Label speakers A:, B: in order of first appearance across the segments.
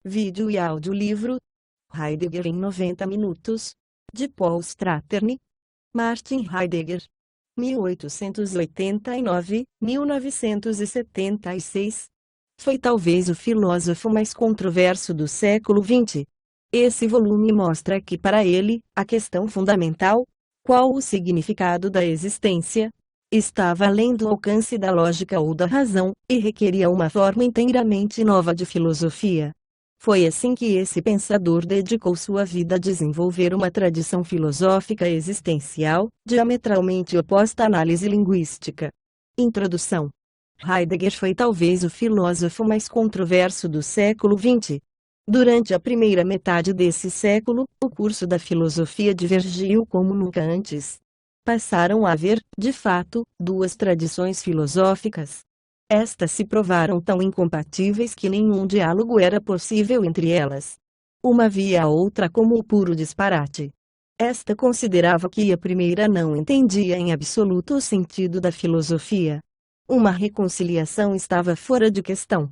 A: Vídeo e audiolivro. Heidegger em 90 minutos. De Paul Stratern. Martin Heidegger. 1889-1976. Foi talvez o filósofo mais controverso do século XX. Esse volume mostra que para ele, a questão fundamental, qual o significado da existência, estava além do alcance da lógica ou da razão, e requeria uma forma inteiramente nova de filosofia. Foi assim que esse pensador dedicou sua vida a desenvolver uma tradição filosófica existencial, diametralmente oposta à análise linguística. Introdução. Heidegger foi talvez o filósofo mais controverso do século XX. Durante a primeira metade desse século, o curso da filosofia divergiu como nunca antes. Passaram a haver, de fato, duas tradições filosóficas. Estas se provaram tão incompatíveis que nenhum diálogo era possível entre elas. Uma via a outra como o puro disparate. Esta considerava que a primeira não entendia em absoluto o sentido da filosofia. Uma reconciliação estava fora de questão.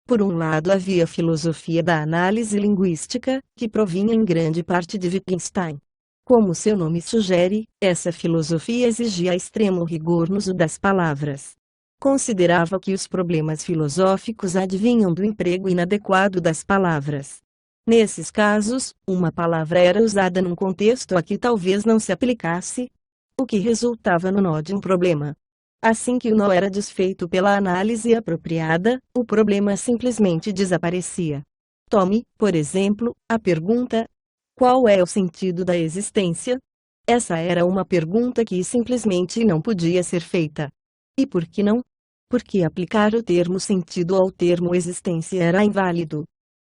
A: Por um lado havia a filosofia da análise linguística, que provinha em grande parte de Wittgenstein. Como seu nome sugere, essa filosofia exigia extremo rigor no uso das palavras. Considerava que os problemas filosóficos advinham do emprego inadequado das palavras. Nesses casos, uma palavra era usada num contexto a que talvez não se aplicasse, o que resultava no nó de um problema. Assim que o nó era desfeito pela análise apropriada, o problema simplesmente desaparecia. Tome, por exemplo, a pergunta: qual é o sentido da existência? Essa era uma pergunta que simplesmente não podia ser feita. E por que não? Porque aplicar o termo sentido ao termo existência era inválido.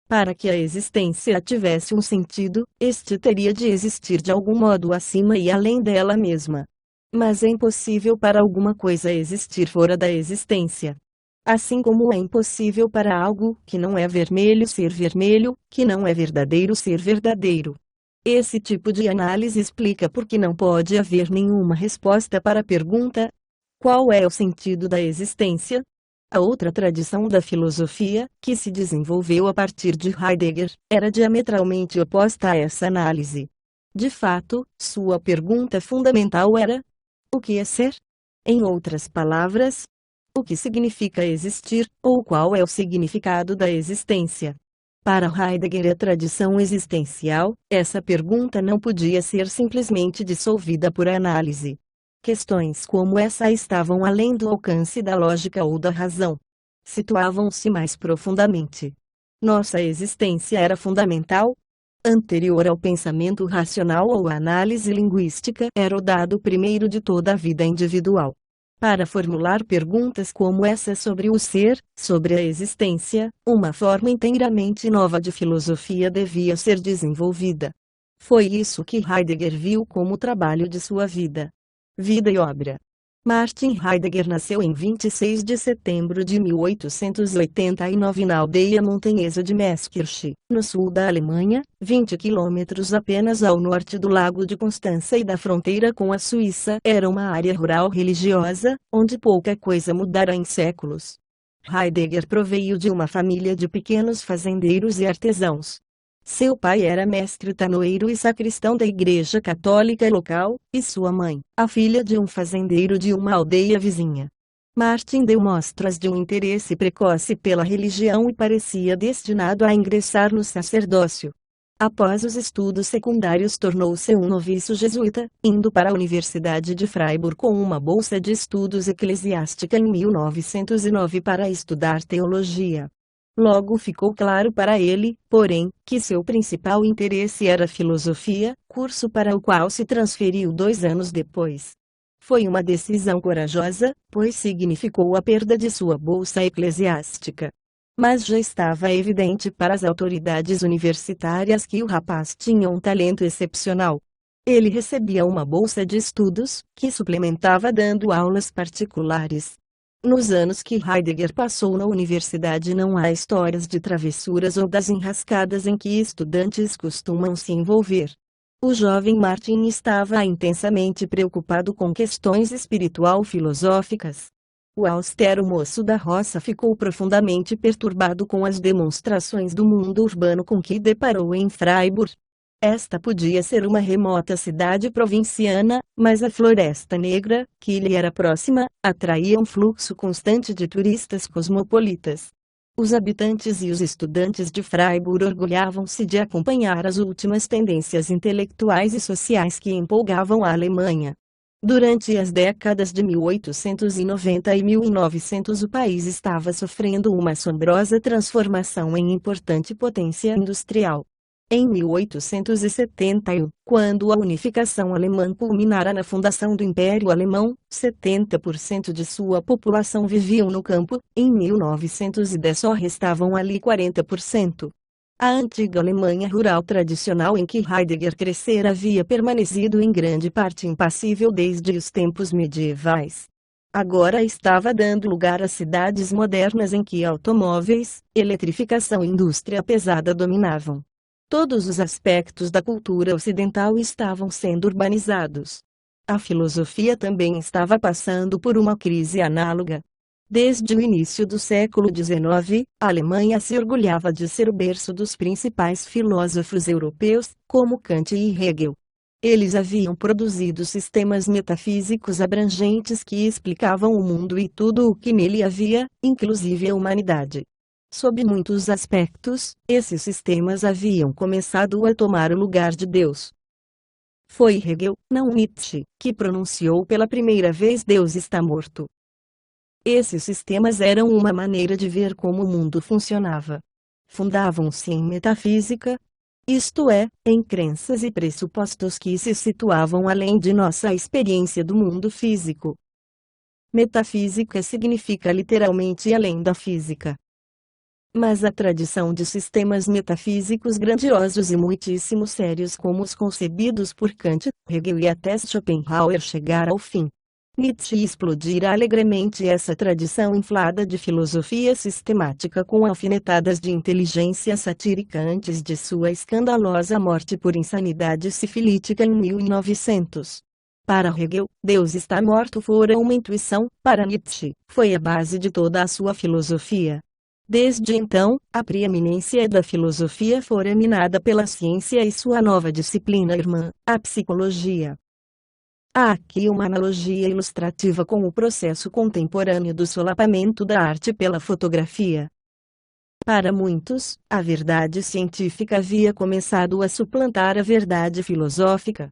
A: Para que a existência tivesse um sentido, este teria de existir de algum modo acima e além dela mesma. Mas é impossível para alguma coisa existir fora da existência. Assim como é impossível para algo que não é vermelho ser vermelho, que não é verdadeiro ser verdadeiro. Esse tipo de análise explica por que não pode haver nenhuma resposta para a pergunta: qual é o sentido da existência? A outra tradição da filosofia, que se desenvolveu a partir de Heidegger, era diametralmente oposta a essa análise. De fato, sua pergunta fundamental era: o que é ser? Em outras palavras, o que significa existir, ou qual é o significado da existência? Para Heidegger e a tradição existencial, essa pergunta não podia ser simplesmente dissolvida por análise. Questões como essa estavam além do alcance da lógica ou da razão. Situavam-se mais profundamente. Nossa existência era fundamental? Anterior ao pensamento racional ou à análise linguística, era o dado primeiro de toda a vida individual. Para formular perguntas como essa sobre o ser, sobre a existência, uma forma inteiramente nova de filosofia devia ser desenvolvida. Foi isso que Heidegger viu como o trabalho de sua vida. Vida e obra. Martin Heidegger nasceu em 26 de setembro de 1889 na aldeia montanhesa de Meßkirch, no sul da Alemanha, 20 quilômetros apenas ao norte do Lago de Constança e da fronteira com a Suíça. Era uma área rural religiosa, onde pouca coisa mudara em séculos. Heidegger proveio de uma família de pequenos fazendeiros e artesãos. Seu pai era mestre tanoeiro e sacristão da igreja católica local, e sua mãe, a filha de um fazendeiro de uma aldeia vizinha. Martin deu mostras de um interesse precoce pela religião e parecia destinado a ingressar no sacerdócio. Após os estudos secundários tornou-se um noviço jesuíta, indo para a Universidade de Freiburg com uma bolsa de estudos eclesiástica em 1909 para estudar teologia. Logo ficou claro para ele, porém, que seu principal interesse era filosofia, curso para o qual se transferiu 2 anos depois. Foi uma decisão corajosa, pois significou a perda de sua bolsa eclesiástica. Mas já estava evidente para as autoridades universitárias que o rapaz tinha um talento excepcional. Ele recebia uma bolsa de estudos, que suplementava dando aulas particulares. Nos anos que Heidegger passou na universidade não há histórias de travessuras ou das enrascadas em que estudantes costumam se envolver. O jovem Martin estava intensamente preocupado com questões espiritual-filosóficas. O austero moço da roça ficou profundamente perturbado com as demonstrações do mundo urbano com que deparou em Freiburg. Esta podia ser uma remota cidade provinciana, mas a Floresta Negra, que lhe era próxima, atraía um fluxo constante de turistas cosmopolitas. Os habitantes e os estudantes de Freiburg orgulhavam-se de acompanhar as últimas tendências intelectuais e sociais que empolgavam a Alemanha. Durante as décadas de 1890 e 1900 o país estava sofrendo uma assombrosa transformação em importante potência industrial. Em 1871, quando a unificação alemã culminara na fundação do Império Alemão, 70% de sua população viviam no campo. Em 1910 só restavam ali 40%. A antiga Alemanha rural tradicional em que Heidegger crescera havia permanecido em grande parte impassível desde os tempos medievais. Agora estava dando lugar a cidades modernas em que automóveis, eletrificação e indústria pesada dominavam. Todos os aspectos da cultura ocidental estavam sendo urbanizados. A filosofia também estava passando por uma crise análoga. Desde o início do século XIX, a Alemanha se orgulhava de ser o berço dos principais filósofos europeus, como Kant e Hegel. Eles haviam produzido sistemas metafísicos abrangentes que explicavam o mundo e tudo o que nele havia, inclusive a humanidade. Sob muitos aspectos, esses sistemas haviam começado a tomar o lugar de Deus. Foi Hegel, não Nietzsche, que pronunciou pela primeira vez Deus está morto. Esses sistemas eram uma maneira de ver como o mundo funcionava. Fundavam-se em metafísica, isto é, em crenças e pressupostos que se situavam além de nossa experiência do mundo físico. Metafísica significa literalmente além da física. Mas a tradição de sistemas metafísicos grandiosos e muitíssimo sérios como os concebidos por Kant, Hegel e até Schopenhauer chegara ao fim. Nietzsche explodira alegremente essa tradição inflada de filosofia sistemática com alfinetadas de inteligência satírica antes de sua escandalosa morte por insanidade sifilítica em 1900. Para Hegel, Deus está morto fora uma intuição, para Nietzsche, foi a base de toda a sua filosofia. Desde então, a preeminência da filosofia fora minada pela ciência e sua nova disciplina irmã, a psicologia. Há aqui uma analogia ilustrativa com o processo contemporâneo do solapamento da arte pela fotografia. Para muitos, a verdade científica havia começado a suplantar a verdade filosófica.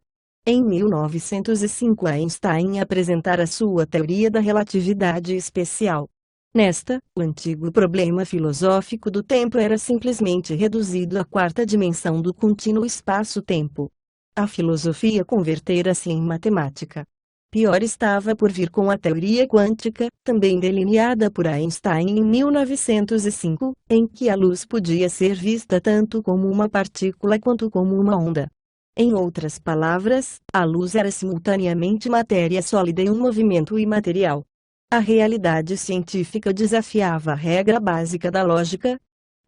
A: Em 1905 Einstein apresentara sua teoria da relatividade especial. Nesta, o antigo problema filosófico do tempo era simplesmente reduzido à quarta dimensão do contínuo espaço-tempo. A filosofia convertera-se em matemática. Pior estava por vir com a teoria quântica, também delineada por Einstein em 1905, em que a luz podia ser vista tanto como uma partícula quanto como uma onda. Em outras palavras, a luz era simultaneamente matéria sólida e um movimento imaterial. A realidade científica desafiava a regra básica da lógica,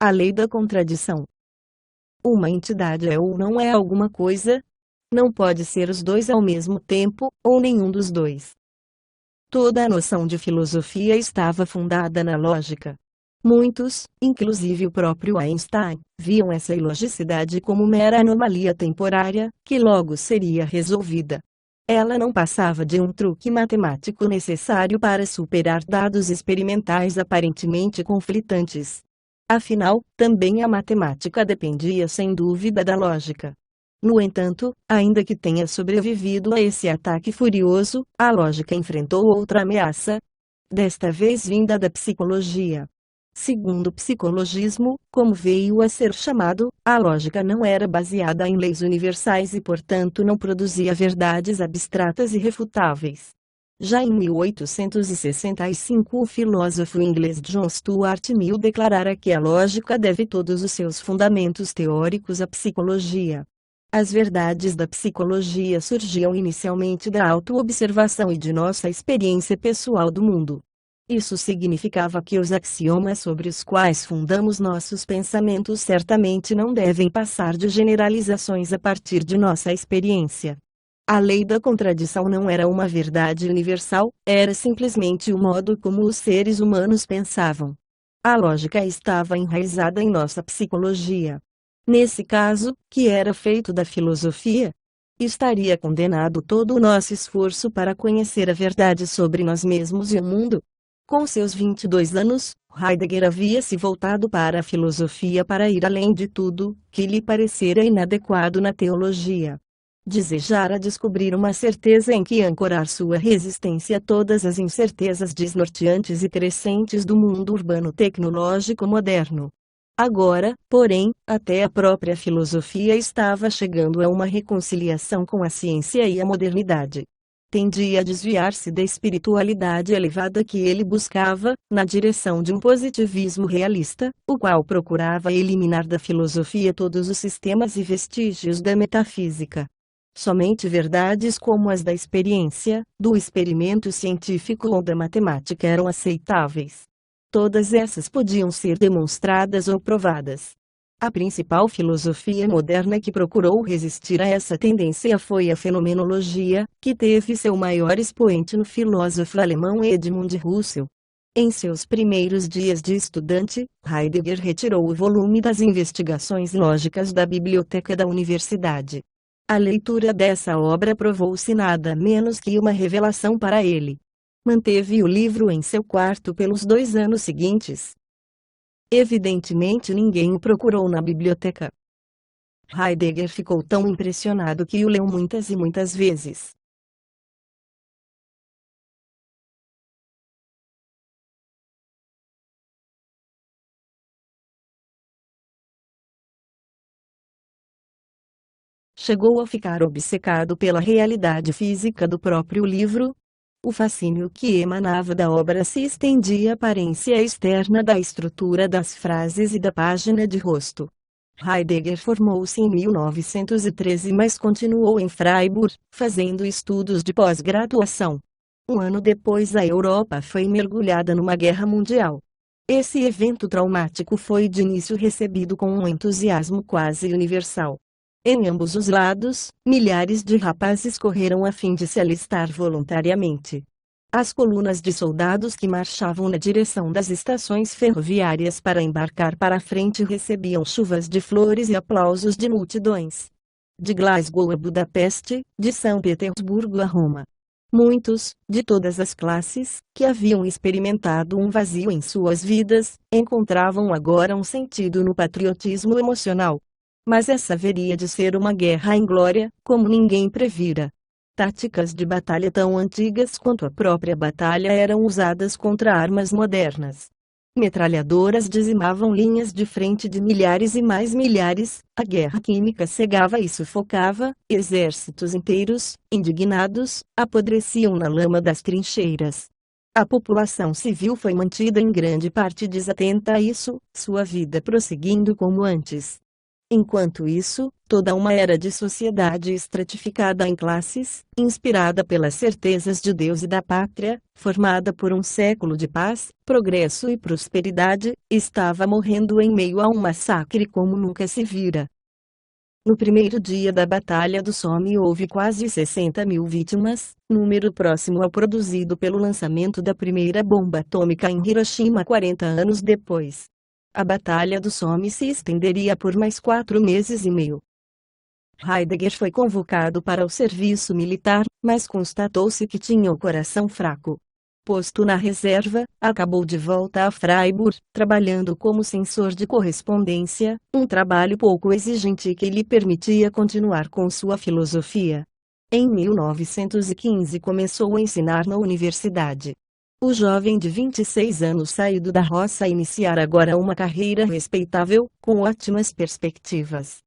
A: a lei da contradição. Uma entidade é ou não é alguma coisa? Não pode ser os dois ao mesmo tempo, ou nenhum dos dois. Toda a noção de filosofia estava fundada na lógica. Muitos, inclusive o próprio Einstein, viam essa ilogicidade como mera anomalia temporária, que logo seria resolvida. Ela não passava de um truque matemático necessário para superar dados experimentais aparentemente conflitantes. Afinal, também a matemática dependia sem dúvida da lógica. No entanto, ainda que tenha sobrevivido a esse ataque furioso, a lógica enfrentou outra ameaça, desta vez vinda da psicologia. Segundo o psicologismo, como veio a ser chamado, a lógica não era baseada em leis universais e portanto não produzia verdades abstratas e irrefutáveis. Já em 1865 o filósofo inglês John Stuart Mill declarara que a lógica deve todos os seus fundamentos teóricos à psicologia. As verdades da psicologia surgiam inicialmente da autoobservação e de nossa experiência pessoal do mundo. Isso significava que os axiomas sobre os quais fundamos nossos pensamentos certamente não devem passar de generalizações a partir de nossa experiência. A lei da contradição não era uma verdade universal, era simplesmente o modo como os seres humanos pensavam. A lógica estava enraizada em nossa psicologia. Nesse caso, que era feito da filosofia, estaria condenado todo o nosso esforço para conhecer a verdade sobre nós mesmos e o mundo. Com seus 22 anos, Heidegger havia se voltado para a filosofia para ir além de tudo que lhe parecera inadequado na teologia. Desejara descobrir uma certeza em que ancorar sua resistência a todas as incertezas desnorteantes e crescentes do mundo urbano tecnológico moderno. Agora, porém, até a própria filosofia estava chegando a uma reconciliação com a ciência e a modernidade. Tendia a desviar-se da espiritualidade elevada que ele buscava, na direção de um positivismo realista, o qual procurava eliminar da filosofia todos os sistemas e vestígios da metafísica. Somente verdades como as da experiência, do experimento científico ou da matemática eram aceitáveis. Todas essas podiam ser demonstradas ou provadas. A principal filosofia moderna que procurou resistir a essa tendência foi a fenomenologia, que teve seu maior expoente no filósofo alemão Edmund Husserl. Em seus primeiros dias de estudante, Heidegger retirou o volume das investigações lógicas da biblioteca da universidade. A leitura dessa obra provou-se nada menos que uma revelação para ele. Manteve o livro em seu quarto pelos 2 anos seguintes. Evidentemente ninguém o procurou na biblioteca. Heidegger ficou tão impressionado que o leu muitas e muitas vezes. Chegou a ficar obcecado pela realidade física do próprio livro. O fascínio que emanava da obra se estendia à aparência externa da estrutura das frases e da página de rosto. Heidegger formou-se em 1913, mas continuou em Freiburg, fazendo estudos de pós-graduação. Um ano depois a Europa foi mergulhada numa guerra mundial. Esse evento traumático foi de início recebido com um entusiasmo quase universal. Em ambos os lados, milhares de rapazes correram a fim de se alistar voluntariamente. As colunas de soldados que marchavam na direção das estações ferroviárias para embarcar para a frente recebiam chuvas de flores e aplausos de multidões. De Glasgow a Budapeste, de São Petersburgo a Roma. Muitos, de todas as classes, que haviam experimentado um vazio em suas vidas, encontravam agora um sentido no patriotismo emocional. Mas essa haveria de ser uma guerra inglória, como ninguém previra. Táticas de batalha tão antigas quanto a própria batalha eram usadas contra armas modernas. Metralhadoras dizimavam linhas de frente de milhares e mais milhares, a guerra química cegava e sufocava, exércitos inteiros, indignados, apodreciam na lama das trincheiras. A população civil foi mantida em grande parte desatenta a isso, sua vida prosseguindo como antes. Enquanto isso, toda uma era de sociedade estratificada em classes, inspirada pelas certezas de Deus e da pátria, formada por um século de paz, progresso e prosperidade, estava morrendo em meio a um massacre como nunca se vira. No primeiro dia da Batalha do Somme houve quase 60.000 vítimas, número próximo ao produzido pelo lançamento da primeira bomba atômica em Hiroshima 40 anos depois. A Batalha do Somme se estenderia por mais 4 meses e meio. Heidegger foi convocado para o serviço militar, mas constatou-se que tinha o coração fraco. Posto na reserva, acabou de volta a Freiburg, trabalhando como censor de correspondência, um trabalho pouco exigente que lhe permitia continuar com sua filosofia. Em 1915 começou a ensinar na universidade. O jovem de 26 anos saído da roça iniciara agora uma carreira respeitável, com ótimas perspectivas.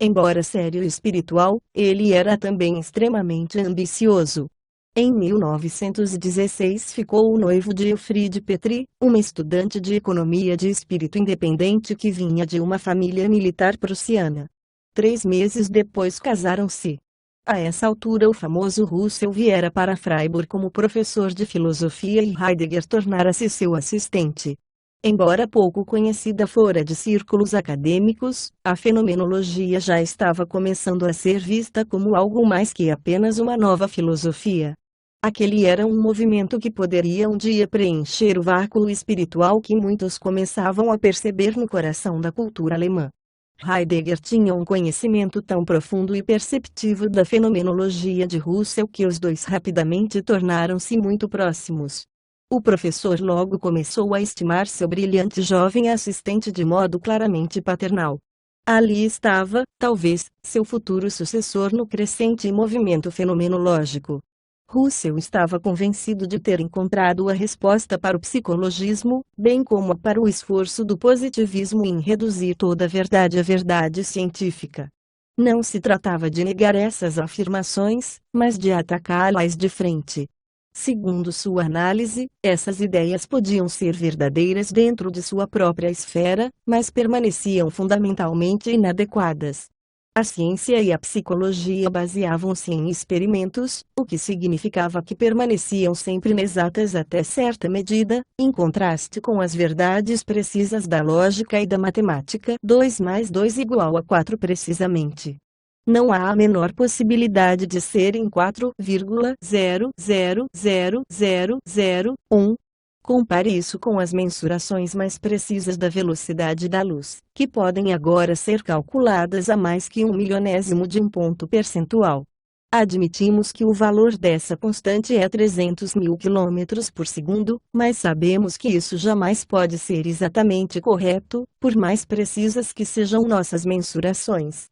A: Embora sério e espiritual, ele era também extremamente ambicioso. Em 1916 ficou noivo de Elfriede Petri, uma estudante de economia de espírito independente que vinha de uma família militar prussiana. 3 meses depois casaram-se. A essa altura o famoso Husserl viera para Freiburg como professor de filosofia e Heidegger tornara-se seu assistente. Embora pouco conhecida fora de círculos acadêmicos, a fenomenologia já estava começando a ser vista como algo mais que apenas uma nova filosofia. Aquele era um movimento que poderia um dia preencher o vácuo espiritual que muitos começavam a perceber no coração da cultura alemã. Heidegger tinha um conhecimento tão profundo e perceptivo da fenomenologia de Russell que os dois rapidamente tornaram-se muito próximos. O professor logo começou a estimar seu brilhante jovem assistente de modo claramente paternal. Ali estava, talvez, seu futuro sucessor no crescente movimento fenomenológico. Russell estava convencido de ter encontrado a resposta para o psicologismo, bem como para o esforço do positivismo em reduzir toda a verdade à verdade científica. Não se tratava de negar essas afirmações, mas de atacá-las de frente. Segundo sua análise, essas ideias podiam ser verdadeiras dentro de sua própria esfera, mas permaneciam fundamentalmente inadequadas. A ciência e a psicologia baseavam-se em experimentos, o que significava que permaneciam sempre inexatas até certa medida, em contraste com as verdades precisas da lógica e da matemática. 2 mais 2 igual a 4 precisamente. Não há a menor possibilidade de serem 4,0000001. Compare isso com as mensurações mais precisas da velocidade da luz, que podem agora ser calculadas a mais que 1/1000 de um ponto percentual. Admitimos que o valor dessa constante é 300.000 km por segundo, mas sabemos que isso jamais pode ser exatamente correto, por mais precisas que sejam nossas mensurações.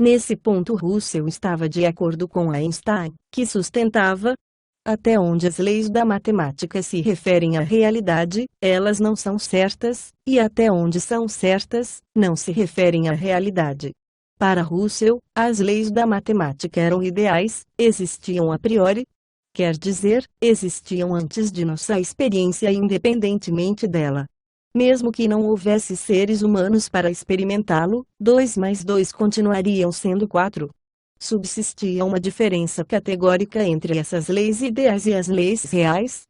A: Nesse ponto Russell estava de acordo com Einstein, que sustentava: até onde as leis da matemática se referem à realidade, elas não são certas, e até onde são certas, não se referem à realidade. Para Russell, as leis da matemática eram ideais, existiam a priori, quer dizer, existiam antes de nossa experiência independentemente dela. Mesmo que não houvesse seres humanos para experimentá-lo, 2 mais 2 continuariam sendo 4. Subsistia uma diferença categórica entre essas leis ideais e as leis reais,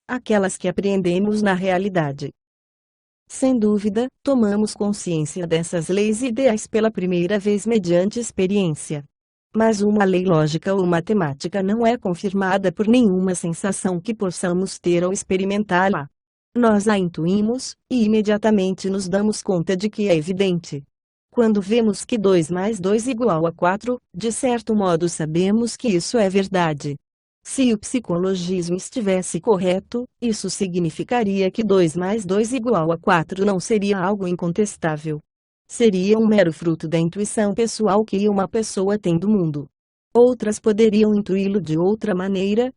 A: aquelas que apreendemos na realidade. Sem dúvida, tomamos consciência dessas leis ideais pela primeira vez mediante experiência. Mas uma lei lógica ou matemática não é confirmada por nenhuma sensação que possamos ter ao experimentá-la. Nós a intuímos, e imediatamente nos damos conta de que é evidente. Quando vemos que 2 mais 2 igual a 4, de certo modo sabemos que isso é verdade. Se o psicologismo estivesse correto, isso significaria que 2 mais 2 igual a 4 não seria algo incontestável. Seria um mero fruto da intuição pessoal que uma pessoa tem do mundo. Outras poderiam intuí-lo de outra maneira,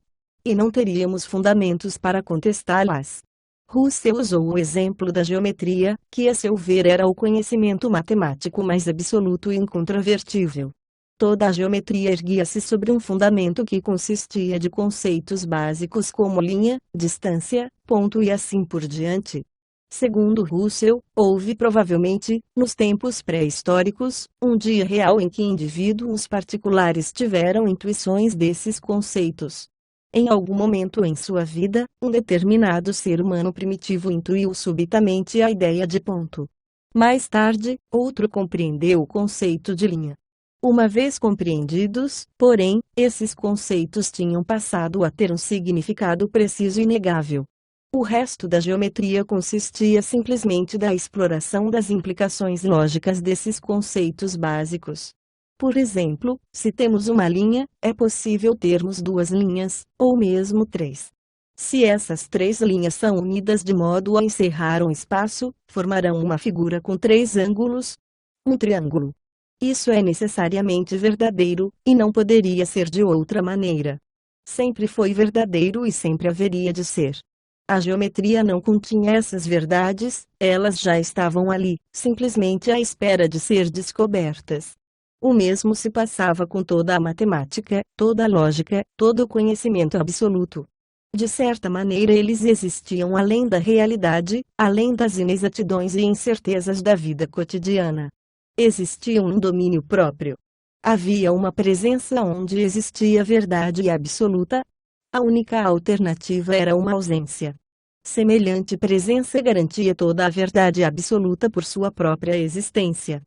A: e não teríamos fundamentos para contestá-las. Russell usou o exemplo da geometria, que a seu ver era o conhecimento matemático mais absoluto e incontrovertível. Toda a geometria erguia-se sobre um fundamento que consistia de conceitos básicos como linha, distância, ponto e assim por diante. Segundo Russell, houve provavelmente, nos tempos pré-históricos, um dia real em que indivíduos particulares tiveram intuições desses conceitos. Em algum momento em sua vida, um determinado ser humano primitivo intuiu subitamente a ideia de ponto. Mais tarde, outro compreendeu o conceito de linha. Uma vez compreendidos, porém, esses conceitos tinham passado a ter um significado preciso e inegável. O resto da geometria consistia simplesmente da exploração das implicações lógicas desses conceitos básicos. Por exemplo, se temos uma linha, é possível termos 2 linhas, ou mesmo 3. Se essas 3 linhas são unidas de modo a encerrar um espaço, formarão uma figura com 3 ângulos, um triângulo. Isso é necessariamente verdadeiro, e não poderia ser de outra maneira. Sempre foi verdadeiro e sempre haveria de ser. A geometria não continha essas verdades, elas já estavam ali, simplesmente à espera de ser descobertas. O mesmo se passava com toda a matemática, toda a lógica, todo o conhecimento absoluto. De certa maneira eles existiam além da realidade, além das inexatidões e incertezas da vida cotidiana. Existiam num domínio próprio. Havia uma presença onde existia verdade absoluta. A única alternativa era uma ausência. Semelhante presença garantia toda a verdade absoluta por sua própria existência.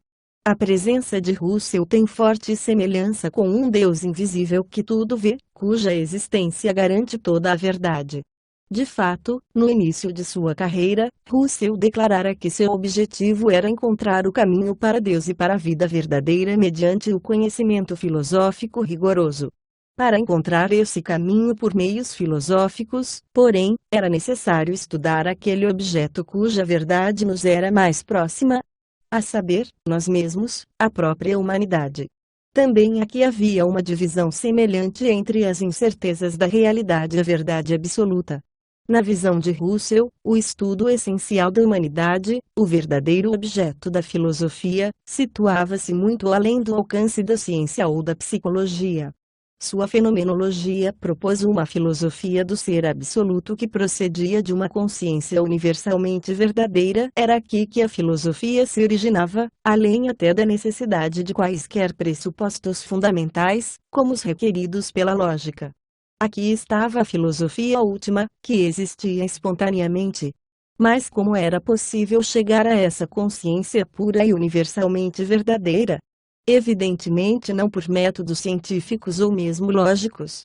A: A presença de Russell tem forte semelhança com um Deus invisível que tudo vê, cuja existência garante toda a verdade. De fato, no início de sua carreira, Russell declarara que seu objetivo era encontrar o caminho para Deus e para a vida verdadeira mediante o conhecimento filosófico rigoroso. Para encontrar esse caminho por meios filosóficos, porém, era necessário estudar aquele objeto cuja verdade nos era mais próxima, a saber, nós mesmos, a própria humanidade. Também aqui havia uma divisão semelhante entre as incertezas da realidade e a verdade absoluta. Na visão de Russell, o estudo essencial da humanidade, o verdadeiro objeto da filosofia, situava-se muito além do alcance da ciência ou da psicologia. Sua fenomenologia propôs uma filosofia do ser absoluto que procedia de uma consciência universalmente verdadeira. Era aqui que a filosofia se originava, além até da necessidade de quaisquer pressupostos fundamentais, como os requeridos pela lógica. Aqui estava a filosofia última, que existia espontaneamente. Mas como era possível chegar a essa consciência pura e universalmente verdadeira? Evidentemente não por métodos científicos ou mesmo lógicos.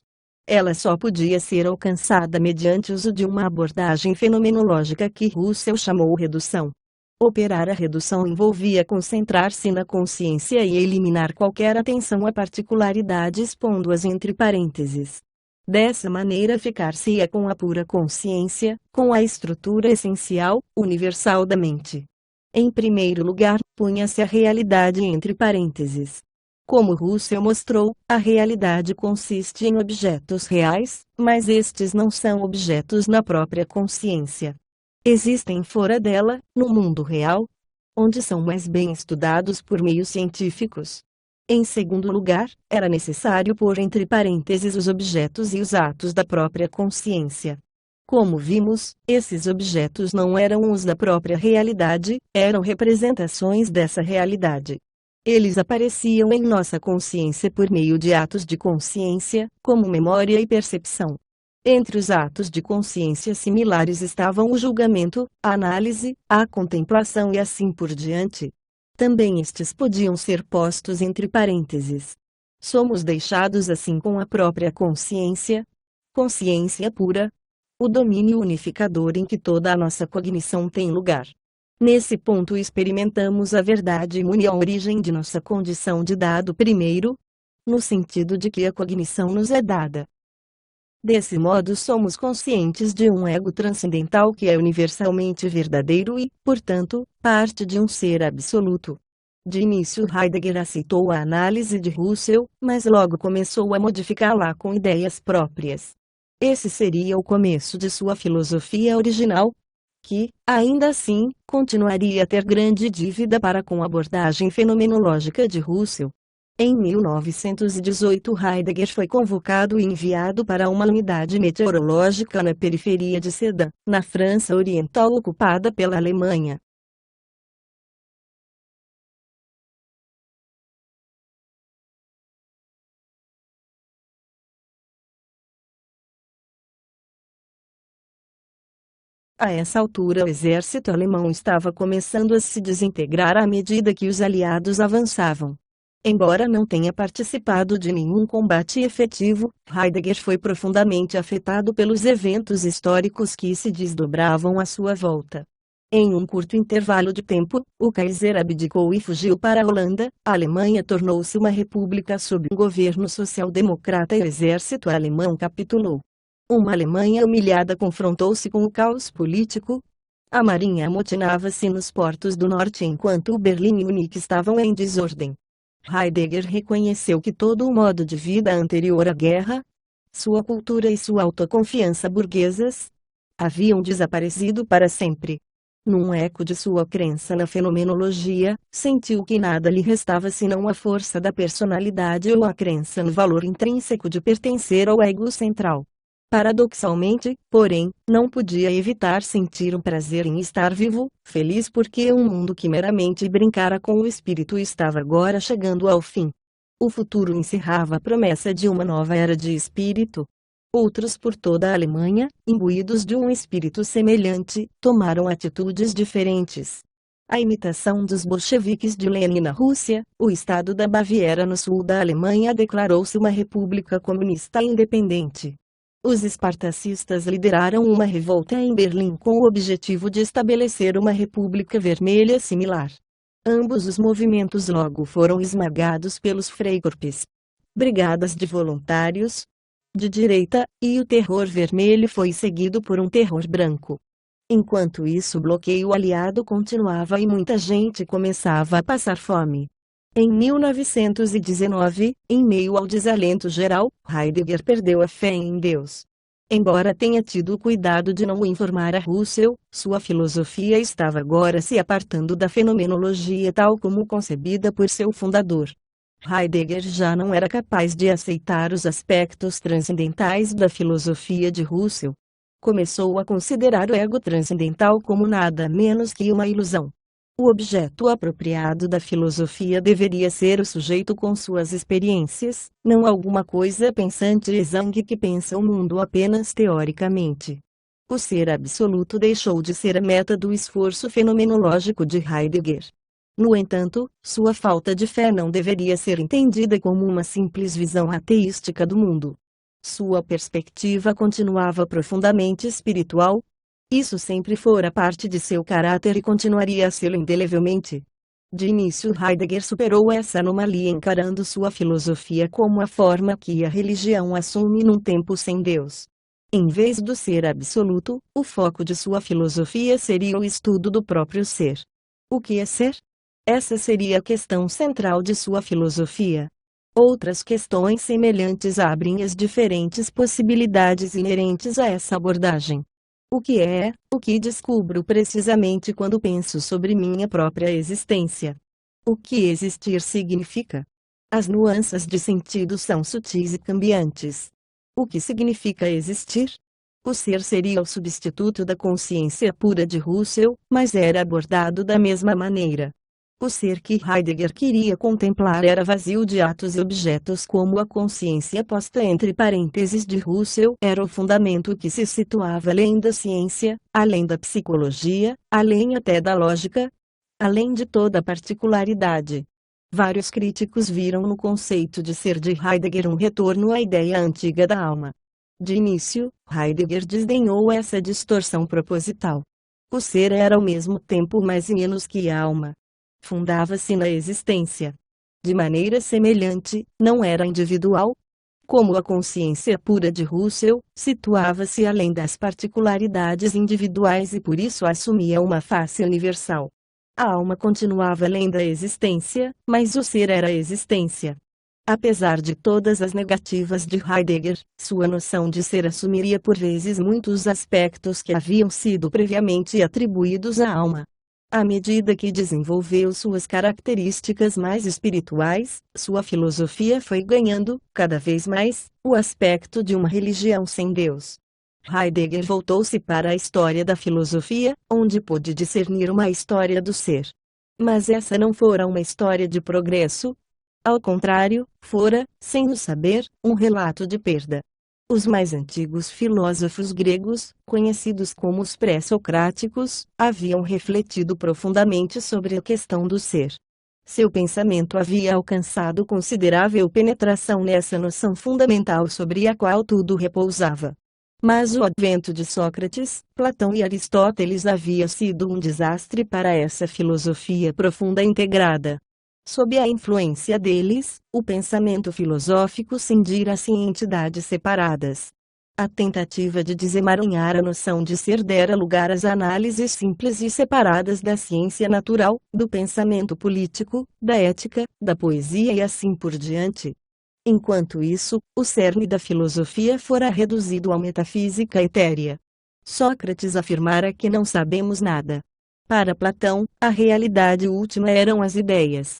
A: Ela só podia ser alcançada mediante o uso de uma abordagem fenomenológica que Russell chamou redução. Operar a redução envolvia concentrar-se na consciência e eliminar qualquer atenção a particularidades pondo-as entre parênteses. Dessa maneira ficar-se-ia com a pura consciência, com a estrutura essencial, universal da mente. Em primeiro lugar, punha-se a realidade entre parênteses. Como Russell mostrou, a realidade consiste em objetos reais, mas estes não são objetos na própria consciência. Existem fora dela, no mundo real, onde são mais bem estudados por meios científicos. Em segundo lugar, era necessário pôr entre parênteses os objetos e os atos da própria consciência. Como vimos, esses objetos não eram os da própria realidade, eram representações dessa realidade. Eles apareciam em nossa consciência por meio de atos de consciência, como memória e percepção. Entre os atos de consciência similares estavam o julgamento, a análise, a contemplação e assim por diante. Também estes podiam ser postos entre parênteses. Somos deixados assim com a própria consciência, consciência pura, o domínio unificador em que toda a nossa cognição tem lugar. Nesse ponto experimentamos a verdade imune à origem de nossa condição de dado primeiro, no sentido de que a cognição nos é dada. Desse modo somos conscientes de um ego transcendental que é universalmente verdadeiro e, portanto, parte de um ser absoluto. De início Heidegger aceitou a análise de Russell, mas logo começou a modificá-la com ideias próprias. Esse seria o começo de sua filosofia original, que, ainda assim, continuaria a ter grande dívida para com a abordagem fenomenológica de Russell. Em 1918 Heidegger foi convocado e enviado para uma unidade meteorológica na periferia de Sedan, na França Oriental ocupada pela Alemanha. A essa altura o exército alemão estava começando a se desintegrar à medida que os aliados avançavam. Embora não tenha participado de nenhum combate efetivo, Heidegger foi profundamente afetado pelos eventos históricos que se desdobravam à sua volta. Em um curto intervalo de tempo, o Kaiser abdicou e fugiu para a Holanda, a Alemanha tornou-se uma república sob um governo social-democrata e o exército alemão capitulou. Uma Alemanha humilhada confrontou-se com o caos político. A marinha amotinava-se nos portos do norte enquanto o Berlim e Munique estavam em desordem. Heidegger reconheceu que todo o modo de vida anterior à guerra, sua cultura e sua autoconfiança burguesas, haviam desaparecido para sempre. Num eco de sua crença na fenomenologia, sentiu que nada lhe restava senão a força da personalidade ou a crença no valor intrínseco de pertencer ao ego central. Paradoxalmente, porém, não podia evitar sentir um prazer em estar vivo, feliz porque um mundo que meramente brincara com o espírito estava agora chegando ao fim. O futuro encerrava a promessa de uma nova era de espírito. Outros por toda a Alemanha, imbuídos de um espírito semelhante, tomaram atitudes diferentes. A imitação dos bolcheviques de Lenin na Rússia, o estado da Baviera no sul da Alemanha declarou-se uma república comunista independente. Os espartacistas lideraram uma revolta em Berlim com o objetivo de estabelecer uma república vermelha similar. Ambos os movimentos logo foram esmagados pelos Freikorps, brigadas de voluntários de direita, e o terror vermelho foi seguido por um terror branco. Enquanto isso, o bloqueio aliado continuava e muita gente começava a passar fome. Em 1919, em meio ao desalento geral, Heidegger perdeu a fé em Deus. Embora tenha tido o cuidado de não informar a Russell, sua filosofia estava agora se apartando da fenomenologia tal como concebida por seu fundador. Heidegger já não era capaz de aceitar os aspectos transcendentais da filosofia de Russell. Começou a considerar o ego transcendental como nada menos que uma ilusão. O objeto apropriado da filosofia deveria ser o sujeito com suas experiências, não alguma coisa pensante e exangue que pensa o mundo apenas teoricamente. O ser absoluto deixou de ser a meta do esforço fenomenológico de Heidegger. No entanto, sua falta de fé não deveria ser entendida como uma simples visão ateística do mundo. Sua perspectiva continuava profundamente espiritual. Isso sempre fora parte de seu caráter e continuaria a sê-lo indelevelmente. De início, Heidegger superou essa anomalia encarando sua filosofia como a forma que a religião assume num tempo sem Deus. Em vez do ser absoluto, o foco de sua filosofia seria o estudo do próprio ser. O que é ser? Essa seria a questão central de sua filosofia. Outras questões semelhantes abrem as diferentes possibilidades inerentes a essa abordagem. O que é, o que descubro precisamente quando penso sobre minha própria existência? O que existir significa? As nuances de sentido são sutis e cambiantes. O que significa existir? O ser seria o substituto da consciência pura de Russell, mas era abordado da mesma maneira. O ser que Heidegger queria contemplar era vazio de atos e objetos como a consciência posta entre parênteses de Russell era o fundamento que se situava além da ciência, além da psicologia, além até da lógica, além de toda particularidade. Vários críticos viram no conceito de ser de Heidegger um retorno à ideia antiga da alma. De início, Heidegger desdenhou essa distorção proposital. O ser era ao mesmo tempo mais e menos que a alma. Fundava-se na existência. De maneira semelhante, não era individual. Como a consciência pura de Russell, situava-se além das particularidades individuais e por isso assumia uma face universal. A alma continuava além da existência, mas o ser era a existência. Apesar de todas as negativas de Heidegger, sua noção de ser assumiria por vezes muitos aspectos que haviam sido previamente atribuídos à alma. À medida que desenvolveu suas características mais espirituais, sua filosofia foi ganhando, cada vez mais, o aspecto de uma religião sem Deus. Heidegger voltou-se para a história da filosofia, onde pôde discernir uma história do ser. Mas essa não fora uma história de progresso. Ao contrário, fora, sem o saber, um relato de perda. Os mais antigos filósofos gregos, conhecidos como os pré-socráticos, haviam refletido profundamente sobre a questão do ser. Seu pensamento havia alcançado considerável penetração nessa noção fundamental sobre a qual tudo repousava. Mas o advento de Sócrates, Platão e Aristóteles havia sido um desastre para essa filosofia profunda e integrada. Sob a influência deles, o pensamento filosófico cindia-se em entidades separadas. A tentativa de desemaranhar a noção de ser dera lugar às análises simples e separadas da ciência natural, do pensamento político, da ética, da poesia e assim por diante. Enquanto isso, o cerne da filosofia fora reduzido à metafísica etérea. Sócrates afirmara que não sabemos nada. Para Platão, a realidade última eram as ideias.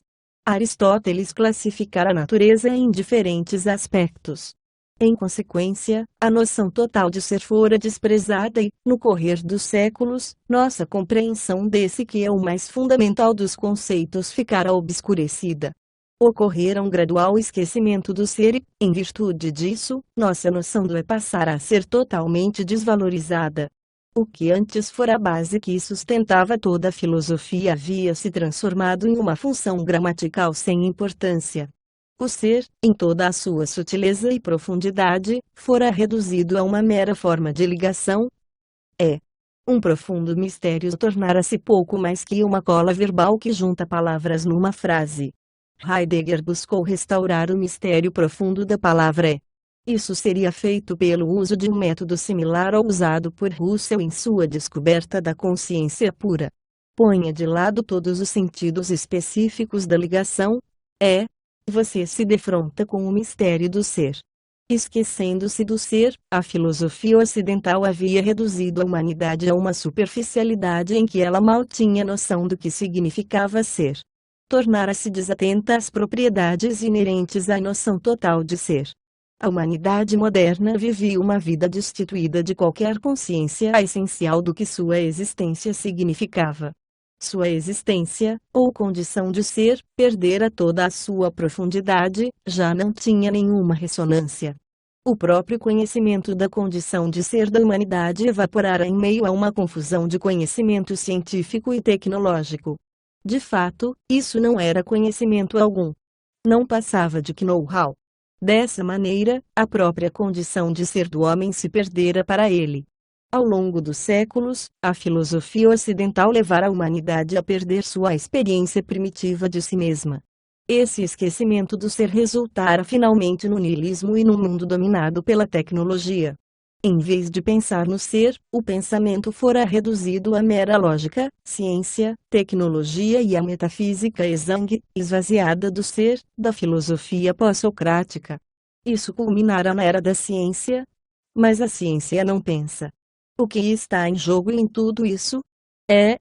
A: Aristóteles classificara a natureza em diferentes aspectos. Em consequência, a noção total de ser fora desprezada e, no correr dos séculos, nossa compreensão desse que é o mais fundamental dos conceitos ficara obscurecida. Ocorrera um gradual esquecimento do ser e, em virtude disso, nossa noção do eu passara a ser totalmente desvalorizada. O que antes fora a base que sustentava toda a filosofia havia se transformado em uma função gramatical sem importância. O ser, em toda a sua sutileza e profundidade, fora reduzido a uma mera forma de ligação. Um profundo mistério tornara-se pouco mais que uma cola verbal que junta palavras numa frase. Heidegger buscou restaurar o mistério profundo da palavra é. Isso seria feito pelo uso de um método similar ao usado por Russell em sua descoberta da consciência pura. Ponha de lado todos os sentidos específicos da ligação. Você se defronta com o mistério do ser. Esquecendo-se do ser, a filosofia ocidental havia reduzido a humanidade a uma superficialidade em que ela mal tinha noção do que significava ser. Tornara-se desatenta às propriedades inerentes à noção total de ser. A humanidade moderna vivia uma vida destituída de qualquer consciência essencial do que sua existência significava. Sua existência, ou condição de ser, perdera toda a sua profundidade, já não tinha nenhuma ressonância. O próprio conhecimento da condição de ser da humanidade evaporara em meio a uma confusão de conhecimento científico e tecnológico. De fato, isso não era conhecimento algum. Não passava de know-how. Dessa maneira, a própria condição de ser do homem se perdera para ele. Ao longo dos séculos, a filosofia ocidental levara a humanidade a perder sua experiência primitiva de si mesma. Esse esquecimento do ser resultara finalmente no niilismo e no mundo dominado pela tecnologia. Em vez de pensar no ser, o pensamento fora reduzido à mera lógica, ciência, tecnologia e a metafísica exangue, esvaziada do ser, da filosofia pós-socrática. Isso culminara na era da ciência. Mas a ciência não pensa. O que está em jogo em tudo isso? É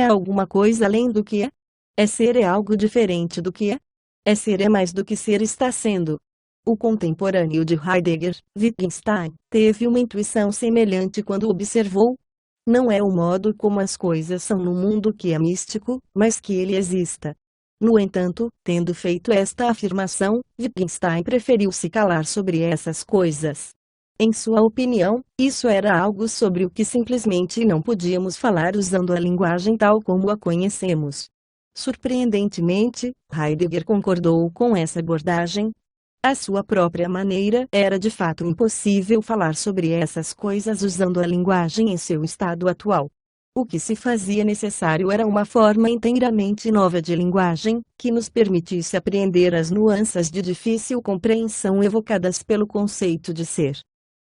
A: alguma coisa além do que é? Ser é algo diferente do que é? Ser é mais do que ser está sendo. O contemporâneo de Heidegger, Wittgenstein, teve uma intuição semelhante quando observou. Não é o modo como as coisas são no mundo que é místico, mas que ele exista. No entanto, tendo feito esta afirmação, Wittgenstein preferiu se calar sobre essas coisas. Em sua opinião, isso era algo sobre o que simplesmente não podíamos falar usando a linguagem tal como a conhecemos. Surpreendentemente, Heidegger concordou com essa abordagem. À sua própria maneira, era de fato impossível falar sobre essas coisas usando a linguagem em seu estado atual. O que se fazia necessário era uma forma inteiramente nova de linguagem, que nos permitisse apreender as nuances de difícil compreensão evocadas pelo conceito de ser.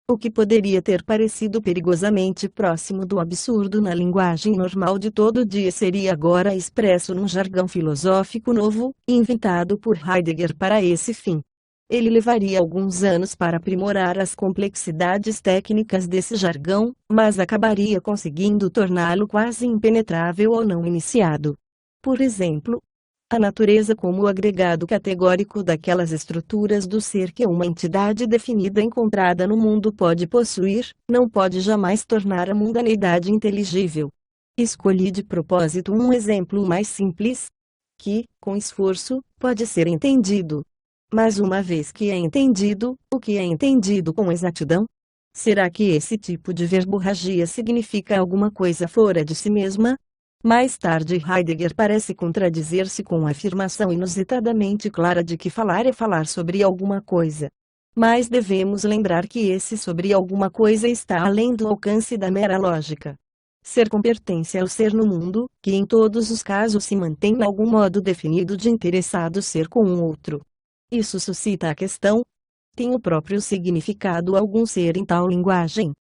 A: O que poderia ter parecido perigosamente próximo do absurdo na linguagem normal de todo dia seria agora expresso num jargão filosófico novo, inventado por Heidegger para esse fim. Ele levaria alguns anos para aprimorar as complexidades técnicas desse jargão, mas acabaria conseguindo torná-lo quase impenetrável ao não iniciado. Por exemplo, a natureza como o agregado categórico daquelas estruturas do ser que uma entidade definida encontrada no mundo pode possuir, não pode jamais tornar a mundaneidade inteligível. Escolhi de propósito um exemplo mais simples, que, com esforço, pode ser entendido. Mas uma vez que é entendido, o que é entendido com exatidão? Será que esse tipo de verborragia significa alguma coisa fora de si mesma? Mais tarde Heidegger parece contradizer-se com a afirmação inusitadamente clara de que falar é falar sobre alguma coisa. Mas devemos lembrar que esse sobre alguma coisa está além do alcance da mera lógica. Ser pertence ao ser no mundo, que em todos os casos se mantém em algum modo definido de interessado ser com um outro. Isso suscita a questão: tem o próprio significado algum ser em tal linguagem?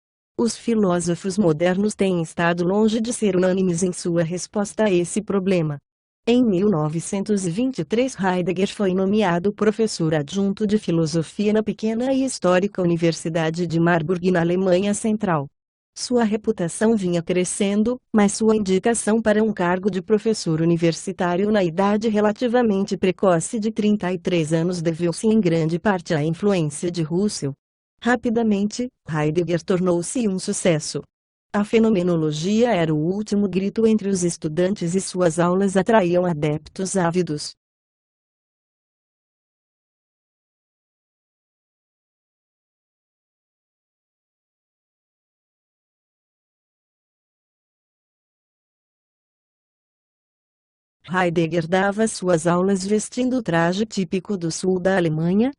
A: Os filósofos modernos têm estado longe de ser unânimes em sua resposta a esse problema. Em 1923 Heidegger foi nomeado professor adjunto de filosofia na pequena e histórica Universidade de Marburg na Alemanha Central. Sua reputação vinha crescendo, mas sua indicação para um cargo de professor universitário na idade relativamente precoce de 33 anos deveu-se em grande parte à influência de Russell. Rapidamente, Heidegger tornou-se um sucesso. A fenomenologia era o último grito entre os estudantes e suas aulas atraíam adeptos ávidos. Heidegger dava suas aulas vestindo o traje típico do sul da Alemanha,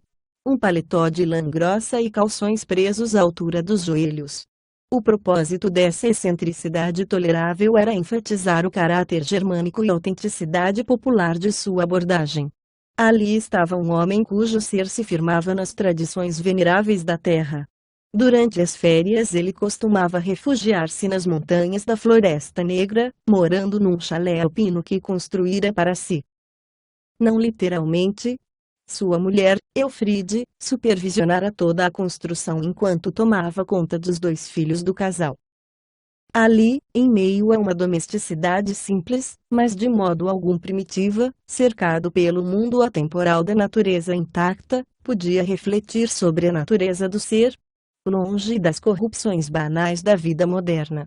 A: um paletó de lã grossa e calções presos à altura dos joelhos. O propósito dessa excentricidade tolerável era enfatizar o caráter germânico e a autenticidade popular de sua abordagem. Ali estava um homem cujo ser se firmava nas tradições veneráveis da terra. Durante as férias ele costumava refugiar-se nas montanhas da Floresta Negra, morando num chalé alpino que construíra para si. Não literalmente. Sua mulher, Elfriede, supervisionara toda a construção enquanto tomava conta dos 2 filhos do casal. Ali, em meio a uma domesticidade simples, mas de modo algum primitiva, cercado pelo mundo atemporal da natureza intacta, podia refletir sobre a natureza do ser, longe das corrupções banais da vida moderna.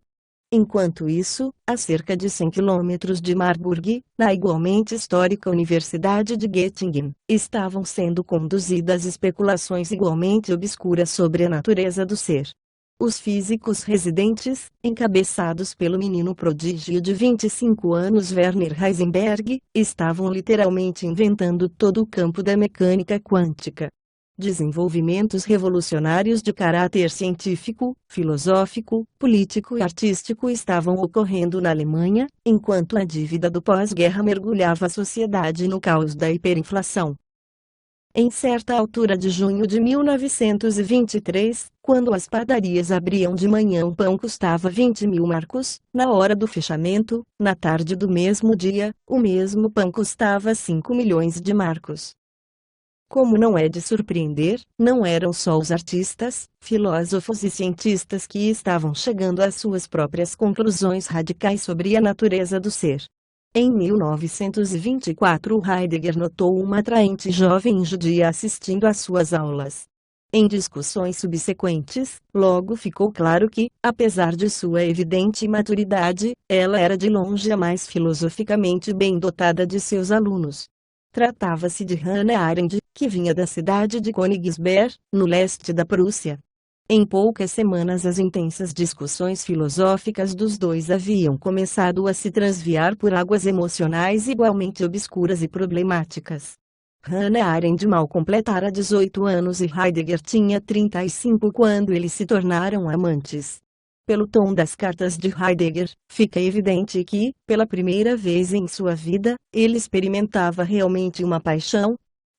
A: Enquanto isso, a cerca de 100 quilômetros de Marburg, na igualmente histórica Universidade de Göttingen, estavam sendo conduzidas especulações igualmente obscuras sobre a natureza do ser. Os físicos residentes, encabeçados pelo menino prodígio de 25 anos Werner Heisenberg, estavam literalmente inventando todo o campo da mecânica quântica. Desenvolvimentos revolucionários de caráter científico, filosófico, político e artístico estavam ocorrendo na Alemanha, enquanto a dívida do pós-guerra mergulhava a sociedade no caos da hiperinflação. Em certa altura de junho de 1923, quando as padarias abriam de manhã, o pão custava 20.000 marcos, na hora do fechamento, na tarde do mesmo dia, o mesmo pão custava 5 milhões de marcos. Como não é de surpreender, não eram só os artistas, filósofos e cientistas que estavam chegando às suas próprias conclusões radicais sobre a natureza do ser. Em 1924 Heidegger notou uma atraente jovem judia assistindo às suas aulas. Em discussões subsequentes, logo ficou claro que, apesar de sua evidente imaturidade, ela era de longe a mais filosoficamente bem dotada de seus alunos. Tratava-se de Hannah Arendt, que vinha da cidade de Königsberg, no leste da Prússia. Em poucas semanas as intensas discussões filosóficas dos dois haviam começado a se transviar por águas emocionais igualmente obscuras e problemáticas. Hannah Arendt mal completara 18 anos e Heidegger tinha 35 quando eles se tornaram amantes. Pelo tom das cartas de Heidegger, fica evidente que, pela primeira vez em sua vida, ele experimentava realmente uma paixão,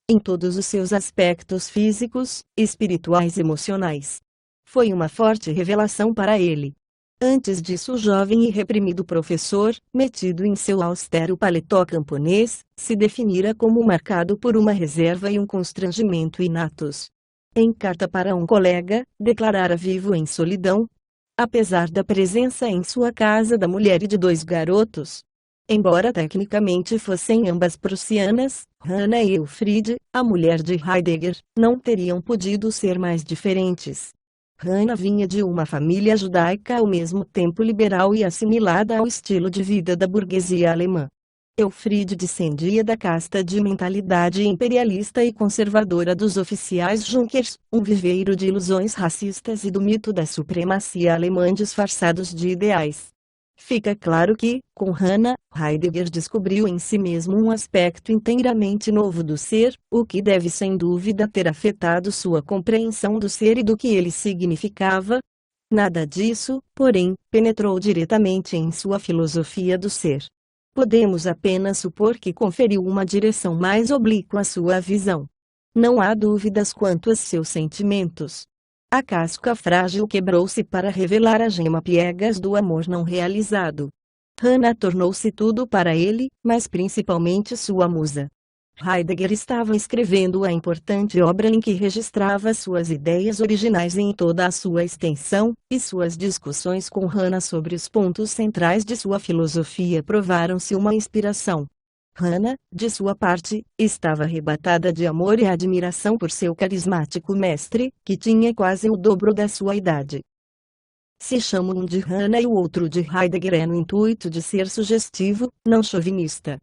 A: em todos os seus aspectos físicos, espirituais e emocionais. Foi uma forte revelação para ele. Antes disso o jovem e reprimido professor, metido em seu austero paletó camponês, se definira como marcado por uma reserva e um constrangimento inatos. Em carta para um colega, declarara vivo em solidão, apesar da presença em sua casa da mulher e de 2 garotos. Embora tecnicamente fossem ambas prussianas, Hannah e Elfriede, a mulher de Heidegger, não teriam podido ser mais diferentes. Hannah vinha de uma família judaica ao mesmo tempo liberal e assimilada ao estilo de vida da burguesia alemã. Elfriede descendia da casta de mentalidade imperialista e conservadora dos oficiais Junkers, um viveiro de ilusões racistas e do mito da supremacia alemã disfarçados de ideais. Fica claro que, com Hannah, Heidegger descobriu em si mesmo um aspecto inteiramente novo do ser, o que deve sem dúvida ter afetado sua compreensão do ser e do que ele significava. Nada disso, porém, penetrou diretamente em sua filosofia do ser. Podemos apenas supor que conferiu uma direção mais oblíqua à sua visão. Não há dúvidas quanto a seus sentimentos. A casca frágil quebrou-se para revelar a gema piegas do amor não realizado. Hannah tornou-se tudo para ele, mas principalmente sua musa. Heidegger estava escrevendo a importante obra em que registrava suas ideias originais em toda a sua extensão, e suas discussões com Hannah sobre os pontos centrais de sua filosofia provaram-se uma inspiração. Hannah, de sua parte, estava arrebatada de amor e admiração por seu carismático mestre, que tinha quase o dobro da sua idade. Se chama um de Hannah e o outro de Heidegger no intuito de ser sugestivo, não chauvinista.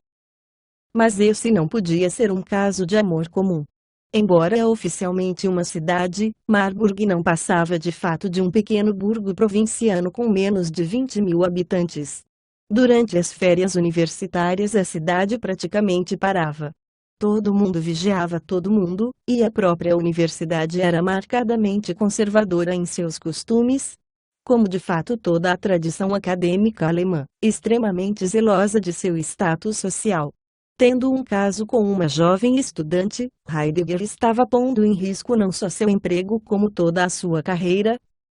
A: Mas esse não podia ser um caso de amor comum. Embora oficialmente uma cidade, Marburg não passava de fato de um pequeno burgo provinciano com menos de 20.000 habitantes. Durante as férias universitárias a cidade praticamente parava. Todo mundo vigiava todo mundo, e a própria universidade era marcadamente conservadora em seus costumes, como de fato toda a tradição acadêmica alemã, extremamente zelosa de seu status social. Tendo um caso com uma jovem estudante, Heidegger estava pondo em risco não só seu emprego como toda a sua carreira.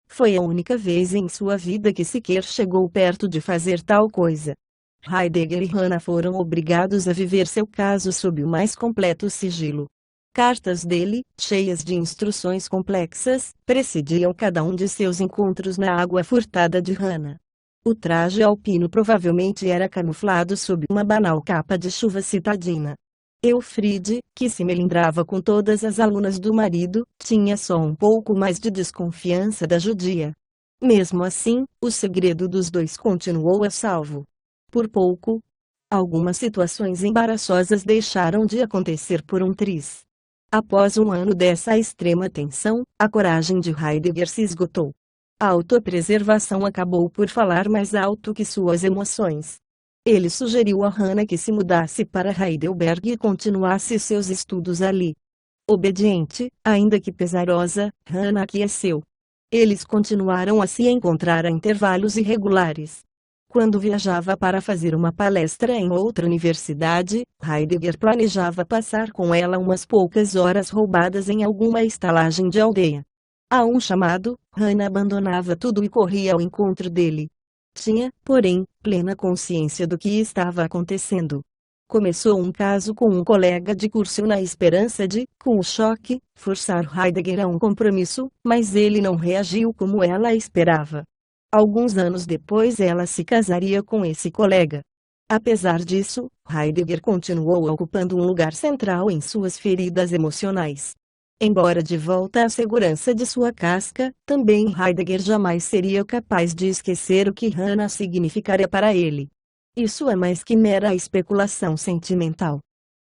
A: Foi a única vez em sua vida que sequer chegou perto de fazer tal coisa. Heidegger e Hannah foram obrigados a viver seu caso sob o mais completo sigilo. Cartas dele, cheias de instruções complexas, precediam cada um de seus encontros na água furtada de Hannah. O traje alpino provavelmente era camuflado sob uma banal capa de chuva citadina. Elfriede, que se melindrava com todas as alunas do marido, tinha só um pouco mais de desconfiança da judia. Mesmo assim, o segredo dos dois continuou a salvo. Por pouco, algumas situações embaraçosas deixaram de acontecer por um triz. Após um ano dessa extrema tensão, a coragem de Heidegger se esgotou. A autopreservação acabou por falar mais alto que suas emoções. Ele sugeriu a Hannah que se mudasse para Heidelberg e continuasse seus estudos ali. Obediente, ainda que pesarosa, Hannah aqueceu. Eles continuaram a se encontrar a intervalos irregulares. Quando viajava para fazer uma palestra em outra universidade, Heidegger planejava passar com ela umas poucas horas roubadas em alguma estalagem de aldeia. A um chamado, Hannah abandonava tudo e corria ao encontro dele. Tinha, porém, plena consciência do que estava acontecendo. Começou um caso com um colega de curso na esperança de, com o choque, forçar Heidegger a um compromisso, mas ele não reagiu como ela esperava. Alguns anos depois ela se casaria com esse colega. Apesar disso, Heidegger continuou ocupando um lugar central em suas feridas emocionais. Embora de volta à segurança de sua casca, também Heidegger jamais seria capaz de esquecer o que Hannah significaria para ele. Isso é mais que mera especulação sentimental.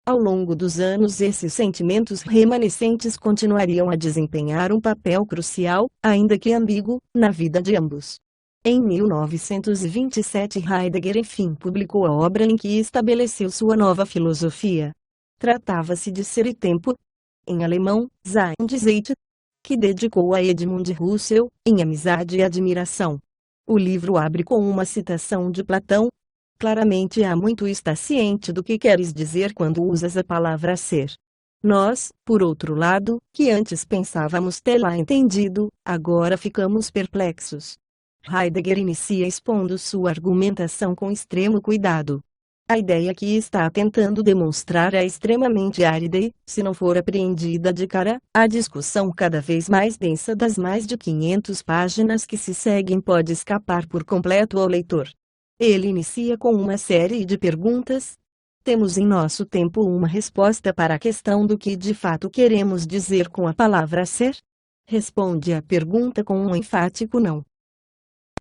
A: Ao longo dos anos esses sentimentos remanescentes continuariam a desempenhar um papel crucial, ainda que ambíguo, na vida de ambos. Em 1927 Heidegger enfim publicou a obra em que estabeleceu sua nova filosofia. Tratava-se de Ser e Tempo, em alemão, Sein und Zeit, que dedicou a Edmund Husserl, em Amizade e Admiração. O livro abre com uma citação de Platão. Claramente há muito está ciente do que queres dizer quando usas a palavra ser. Nós, por outro lado, que antes pensávamos tê-la entendido, agora ficamos perplexos. Heidegger inicia expondo sua argumentação com extremo cuidado. A ideia que está tentando demonstrar é extremamente árida e, se não for apreendida de cara, a discussão cada vez mais densa das mais de 500 páginas que se seguem pode escapar por completo ao leitor. Ele inicia com uma série de perguntas. Temos em nosso tempo uma resposta para a questão do que de fato queremos dizer com a palavra ser? Responde a pergunta com um enfático não.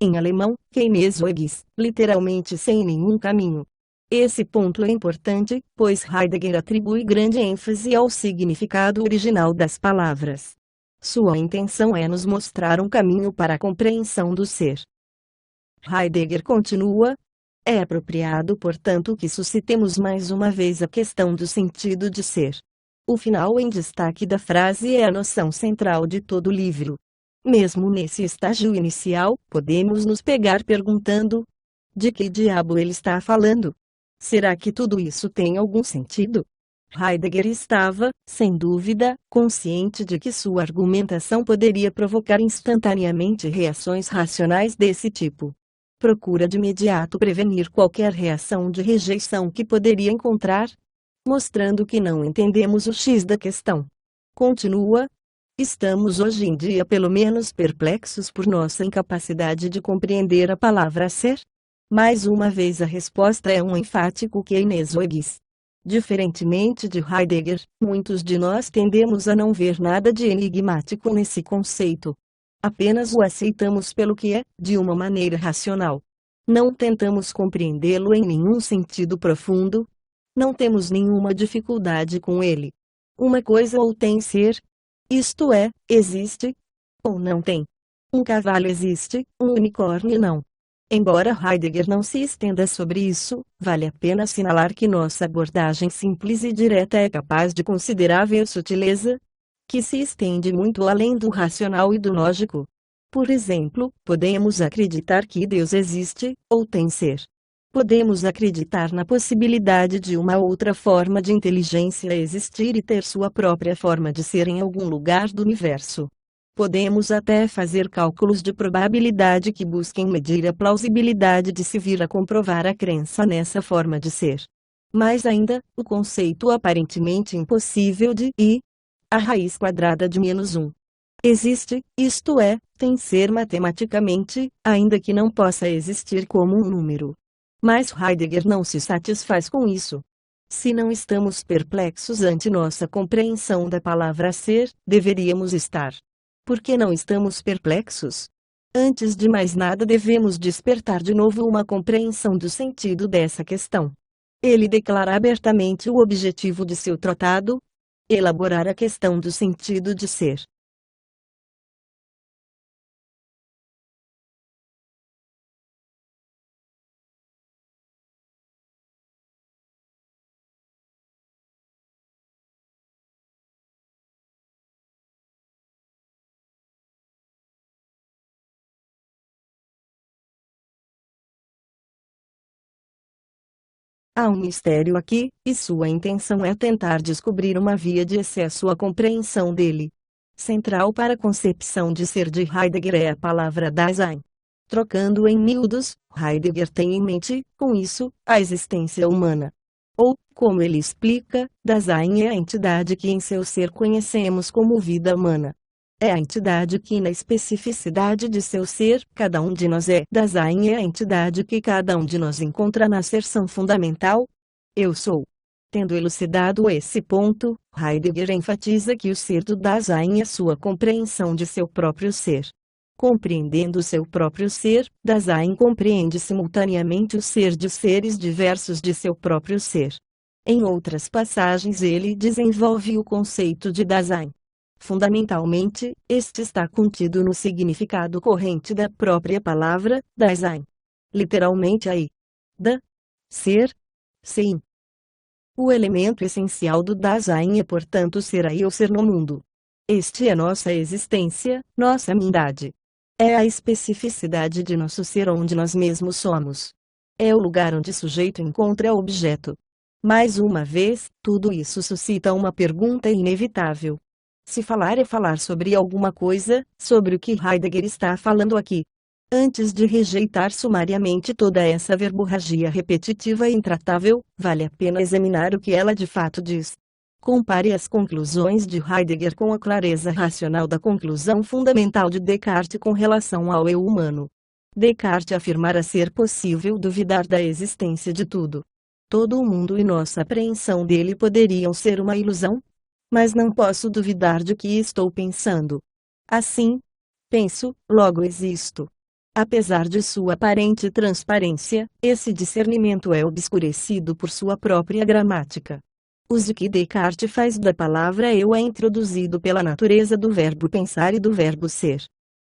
A: Em alemão, keine Wege, literalmente sem nenhum caminho. Esse ponto é importante, pois Heidegger atribui grande ênfase ao significado original das palavras. Sua intenção é nos mostrar um caminho para a compreensão do ser. Heidegger continua. É apropriado, portanto, que suscitemos mais uma vez a questão do sentido de ser. O final em destaque da frase é a noção central de todo o livro. Mesmo nesse estágio inicial, podemos nos pegar perguntando: de que diabo ele está falando? Será que tudo isso tem algum sentido? Heidegger estava, sem dúvida, consciente de que sua argumentação poderia provocar instantaneamente reações racionais desse tipo. Procura de imediato prevenir qualquer reação de rejeição que poderia encontrar, mostrando que não entendemos o X da questão. Continua. Estamos hoje em dia pelo menos perplexos por nossa incapacidade de compreender a palavra ser? Mais uma vez a resposta é um enfático keine Wege. Diferentemente de Heidegger, muitos de nós tendemos a não ver nada de enigmático nesse conceito. Apenas o aceitamos pelo que é, de uma maneira racional. Não tentamos compreendê-lo em nenhum sentido profundo. Não temos nenhuma dificuldade com ele. Uma coisa ou tem ser, isto é, existe, ou não tem. Um cavalo existe, um unicórnio não. Embora Heidegger não se estenda sobre isso, vale a pena assinalar que nossa abordagem simples e direta é capaz de considerável sutileza, que se estende muito além do racional e do lógico. Por exemplo, podemos acreditar que Deus existe, ou tem ser. Podemos acreditar na possibilidade de uma outra forma de inteligência existir e ter sua própria forma de ser em algum lugar do universo. Podemos até fazer cálculos de probabilidade que busquem medir a plausibilidade de se vir a comprovar a crença nessa forma de ser. Mais ainda, o conceito aparentemente impossível de I, a raiz quadrada de -1. Existe, isto é, tem ser matematicamente, ainda que não possa existir como um número. Mas Heidegger não se satisfaz com isso. Se não estamos perplexos ante nossa compreensão da palavra ser, deveríamos estar. Por que não estamos perplexos? Antes de mais nada devemos despertar de novo uma compreensão do sentido dessa questão. Ele declara abertamente o objetivo de seu tratado: elaborar a questão do sentido de ser. Há um mistério aqui, e sua intenção é tentar descobrir uma via de acesso à compreensão dele. Central para a concepção de ser de Heidegger é a palavra Dasein. Trocando em miúdos, Heidegger tem em mente, com isso, a existência humana. Ou, como ele explica, Dasein é a entidade que em seu ser conhecemos como vida humana. É a entidade que na especificidade de seu ser, cada um de nós é. Dasein é a entidade que cada um de nós encontra na asserção fundamental: eu sou. Tendo elucidado esse ponto, Heidegger enfatiza que o ser do Dasein é sua compreensão de seu próprio ser. Compreendendo seu próprio ser, Dasein compreende simultaneamente o ser de seres diversos de seu próprio ser. Em outras passagens ele desenvolve o conceito de Dasein. Fundamentalmente, este está contido no significado corrente da própria palavra, Dasein. Literalmente aí. Da. Ser. Sim. O elemento essencial do Dasein é portanto ser aí ou ser no mundo. Este é nossa existência, nossa mindade. É a especificidade de nosso ser onde nós mesmos somos. É o lugar onde o sujeito encontra o objeto. Mais uma vez, tudo isso suscita uma pergunta inevitável. Se falar é falar sobre alguma coisa, sobre o que Heidegger está falando aqui. Antes de rejeitar sumariamente toda essa verborragia repetitiva e intratável, vale a pena examinar o que ela de fato diz. Compare as conclusões de Heidegger com a clareza racional da conclusão fundamental de Descartes com relação ao eu humano. Descartes afirmara ser possível duvidar da existência de tudo. Todo o mundo e nossa apreensão dele poderiam ser uma ilusão? Mas não posso duvidar de que estou pensando. Assim, penso, logo existo. Apesar de sua aparente transparência, esse discernimento é obscurecido por sua própria gramática. O uso que Descartes faz da palavra eu é introduzido pela natureza do verbo pensar e do verbo ser.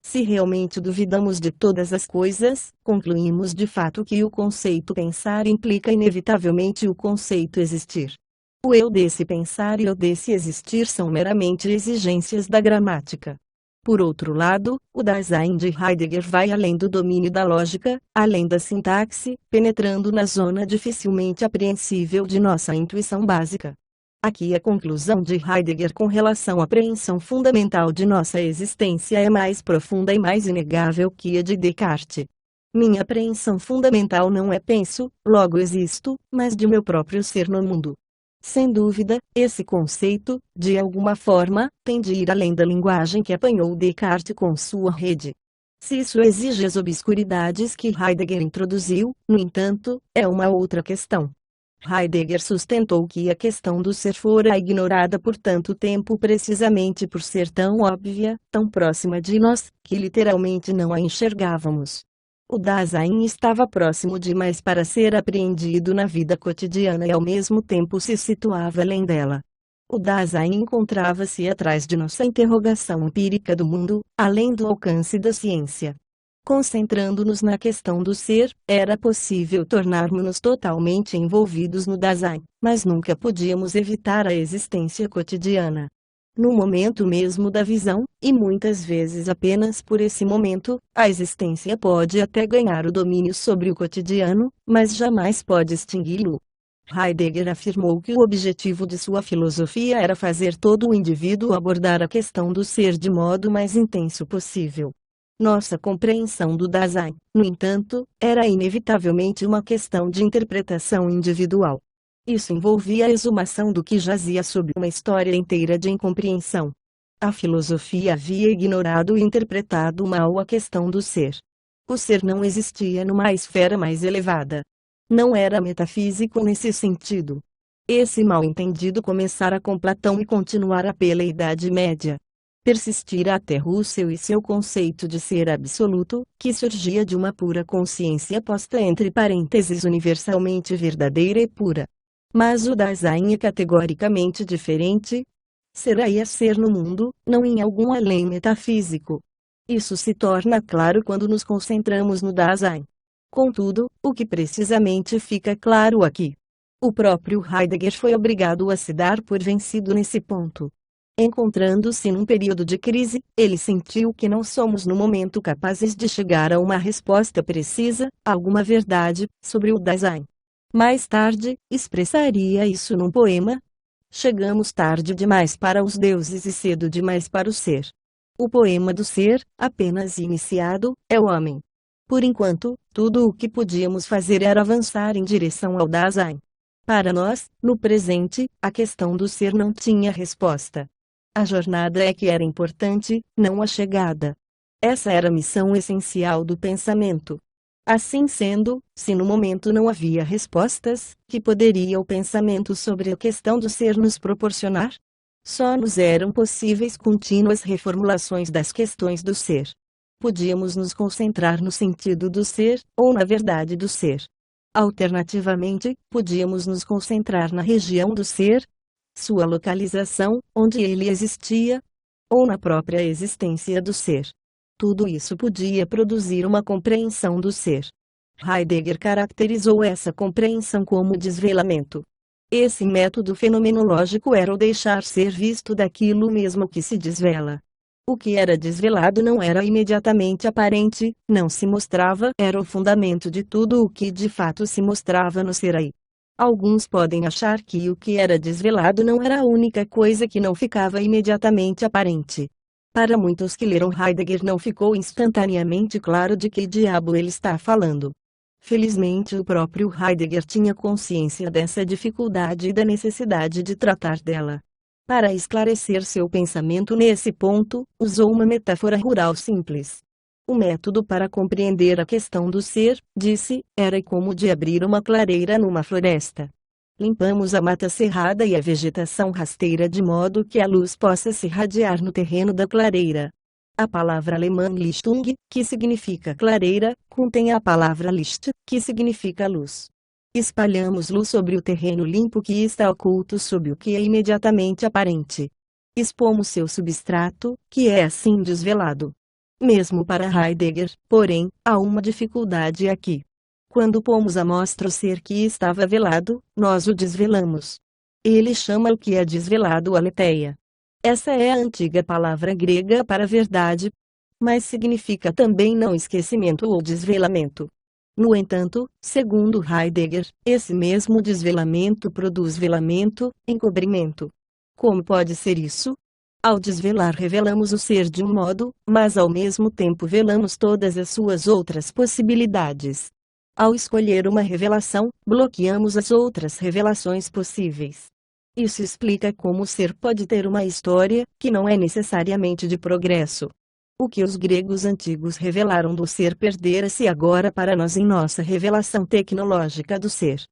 A: Se realmente duvidamos de todas as coisas, concluímos de fato que o conceito pensar implica inevitavelmente o conceito existir. O eu desse pensar e o desse existir são meramente exigências da gramática. Por outro lado, o Dasein de Heidegger vai além do domínio da lógica, além da sintaxe, penetrando na zona dificilmente apreensível de nossa intuição básica. Aqui a conclusão de Heidegger com relação à apreensão fundamental de nossa existência é mais profunda e mais inegável que a de Descartes. Minha apreensão fundamental não é penso, logo existo, mas de meu próprio ser no mundo. Sem dúvida, esse conceito, de alguma forma, tem de ir além da linguagem que apanhou Descartes com sua rede. Se isso exige as obscuridades que Heidegger introduziu, no entanto, é uma outra questão. Heidegger sustentou que a questão do ser fora ignorada por tanto tempo precisamente por ser tão óbvia, tão próxima de nós, que literalmente não a enxergávamos. O Dasein estava próximo demais para ser apreendido na vida cotidiana e ao mesmo tempo se situava além dela. O Dasein encontrava-se atrás de nossa interrogação empírica do mundo, além do alcance da ciência. Concentrando-nos na questão do ser, era possível tornarmos-nos totalmente envolvidos no Dasein, mas nunca podíamos evitar a existência cotidiana. No momento mesmo da visão, e muitas vezes apenas por esse momento, a existência pode até ganhar o domínio sobre o cotidiano, mas jamais pode extingui-lo. Heidegger afirmou que o objetivo de sua filosofia era fazer todo o indivíduo abordar a questão do ser de modo mais intenso possível. Nossa compreensão do Dasein, no entanto, era inevitavelmente uma questão de interpretação individual. Isso envolvia a exumação do que jazia sob uma história inteira de incompreensão. A filosofia havia ignorado e interpretado mal a questão do ser. O ser não existia numa esfera mais elevada. Não era metafísico nesse sentido. Esse mal-entendido começara com Platão e continuara pela Idade Média. Persistira até Russell e seu conceito de ser absoluto, que surgia de uma pura consciência posta entre parênteses universalmente verdadeira e pura. Mas o Dasein é categoricamente diferente. Será e é ser no mundo, não em algum além metafísico. Isso se torna claro quando nos concentramos no Dasein. Contudo, o que precisamente fica claro aqui? O próprio Heidegger foi obrigado a se dar por vencido nesse ponto. Encontrando-se num período de crise, ele sentiu que não somos no momento capazes de chegar a uma resposta precisa, alguma verdade, sobre o Dasein. Mais tarde, expressaria isso num poema. Chegamos tarde demais para os deuses e cedo demais para o ser. O poema do ser, apenas iniciado, é o homem. Por enquanto, tudo o que podíamos fazer era avançar em direção ao Dasein. Para nós, no presente, a questão do ser não tinha resposta. A jornada é que era importante, não a chegada. Essa era a missão essencial do pensamento. Assim sendo, se no momento não havia respostas, que poderia o pensamento sobre a questão do ser nos proporcionar? Só nos eram possíveis contínuas reformulações das questões do ser. Podíamos nos concentrar no sentido do ser, ou na verdade do ser. Alternativamente, podíamos nos concentrar na região do ser, sua localização, onde ele existia, ou na própria existência do ser. Tudo isso podia produzir uma compreensão do ser. Heidegger caracterizou essa compreensão como desvelamento. Esse método fenomenológico era o deixar ser visto daquilo mesmo que se desvela. O que era desvelado não era imediatamente aparente, não se mostrava, era o fundamento de tudo o que de fato se mostrava no ser aí. Alguns podem achar que o que era desvelado não era a única coisa que não ficava imediatamente aparente. Para muitos que leram Heidegger não ficou instantaneamente claro de que diabo ele está falando. Felizmente o próprio Heidegger tinha consciência dessa dificuldade e da necessidade de tratar dela. Para esclarecer seu pensamento nesse ponto, usou uma metáfora rural simples. O método para compreender a questão do ser, disse, era como de abrir uma clareira numa floresta. Limpamos a mata cerrada e a vegetação rasteira de modo que a luz possa se irradiar no terreno da clareira. A palavra alemã Lichtung, que significa clareira, contém a palavra Licht, que significa luz. Espalhamos luz sobre o terreno limpo que está oculto sob o que é imediatamente aparente. Expomos seu substrato, que é assim desvelado. Mesmo para Heidegger, porém, há uma dificuldade aqui. Quando pomos à mostra o ser que estava velado, nós o desvelamos. Ele chama o que é desvelado aletheia. Essa é a antiga palavra grega para verdade, mas significa também não esquecimento ou desvelamento. No entanto, segundo Heidegger, esse mesmo desvelamento produz velamento, encobrimento. Como pode ser isso? Ao desvelar revelamos o ser de um modo, mas ao mesmo tempo velamos todas as suas outras possibilidades. Ao escolher uma revelação, bloqueamos as outras revelações possíveis. Isso explica como o ser pode ter uma história, que não é necessariamente de progresso. O que os gregos antigos revelaram do ser perdera-se agora para nós em nossa revelação tecnológica do ser.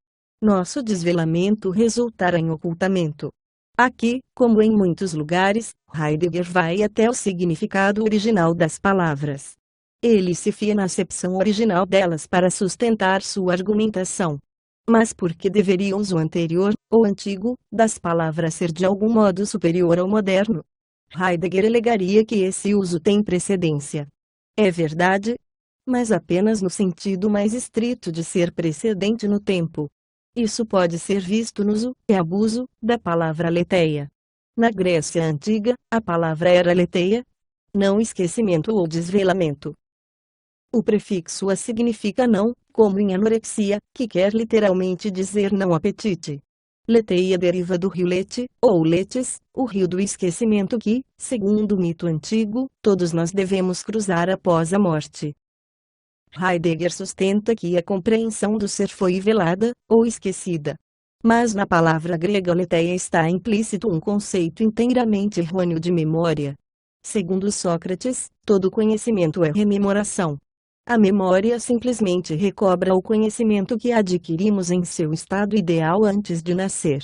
A: Nosso desvelamento resultará em ocultamento. Aqui, como em muitos lugares, Heidegger vai até o significado original das palavras. Ele se fia na acepção original delas para sustentar sua argumentação. Mas por que deveria o uso anterior, ou antigo, das palavras ser de algum modo superior ao moderno? Heidegger alegaria que esse uso tem precedência. É verdade? mas apenas no sentido mais estrito de ser precedente no tempo. Isso pode ser visto no uso e abuso da palavra aletheia. Na Grécia Antiga, a palavra era aletheia, não esquecimento ou desvelamento. O prefixo a significa não, como em anorexia, que quer literalmente dizer não apetite. Leteia deriva do rio Lete, ou Letes, o rio do esquecimento que, segundo o mito antigo, todos nós devemos cruzar após a morte. Heidegger sustenta que a compreensão do ser foi velada, ou esquecida. Mas na palavra grega leteia está implícito um conceito inteiramente errôneo de memória. Segundo Sócrates, todo conhecimento é rememoração. A memória simplesmente recobra o conhecimento que adquirimos em seu estado ideal antes de nascer.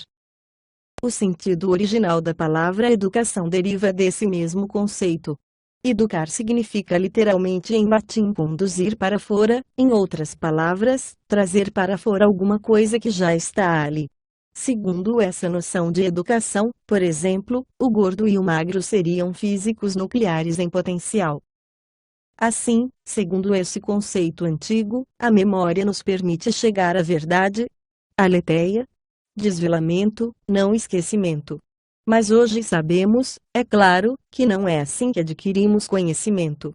A: O sentido original da palavra educação deriva desse mesmo conceito. Educar significa literalmente em latim conduzir para fora, em outras palavras, trazer para fora alguma coisa que já está ali. Segundo essa noção de educação, por exemplo, o gordo e o magro seriam físicos nucleares em potencial. Assim, segundo esse conceito antigo, a memória nos permite chegar à verdade, aletheia, desvelamento, não esquecimento. Mas hoje sabemos, é claro, que não é assim que adquirimos conhecimento.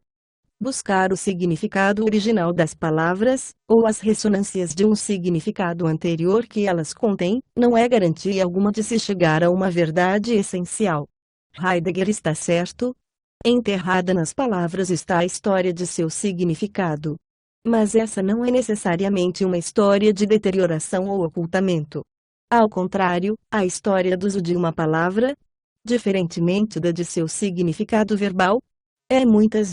A: Buscar o significado original das palavras, ou as ressonâncias de um significado anterior que elas contêm, não é garantia alguma de se chegar a uma verdade essencial. Heidegger está certo. Enterrada nas palavras está a história de seu significado. Mas essa não é necessariamente uma história de deterioração ou ocultamento. Ao contrário, a história do uso de uma palavra, diferentemente da de seu significado verbal, é muitas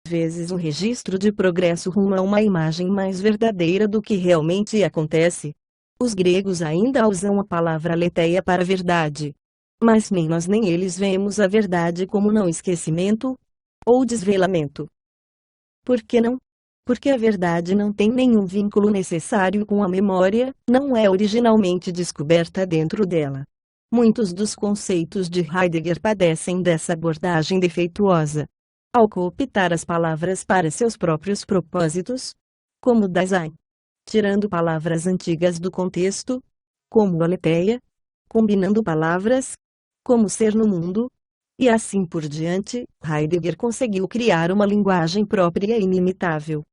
A: vezes um registro de progresso rumo a uma imagem mais verdadeira do que realmente acontece. Os gregos ainda usam a palavra aletheia para verdade. Mas nem nós nem eles vemos a verdade como não esquecimento ou desvelamento. Por que não? Porque a verdade não tem nenhum vínculo necessário com a memória, não é originalmente descoberta dentro dela. Muitos dos conceitos de Heidegger padecem dessa abordagem defeituosa. Ao cooptar as palavras para seus próprios propósitos, como Dasein, tirando palavras antigas do contexto, como aletheia, combinando palavras, como ser no mundo, e assim por diante, Heidegger conseguiu criar uma linguagem própria e inimitável.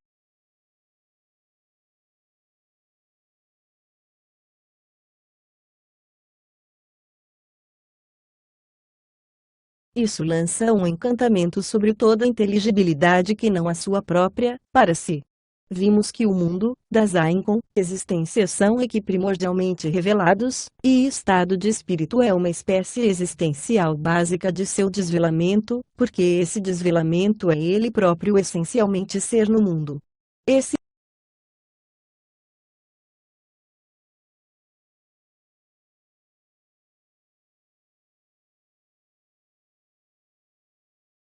A: Isso lança um encantamento sobre toda inteligibilidade que não a sua própria, para si. Vimos que o mundo, Dasein com existência são equiprimordialmente revelados, e estado de espírito é uma espécie existencial básica de seu desvelamento, porque esse desvelamento é ele próprio essencialmente ser no mundo. Esse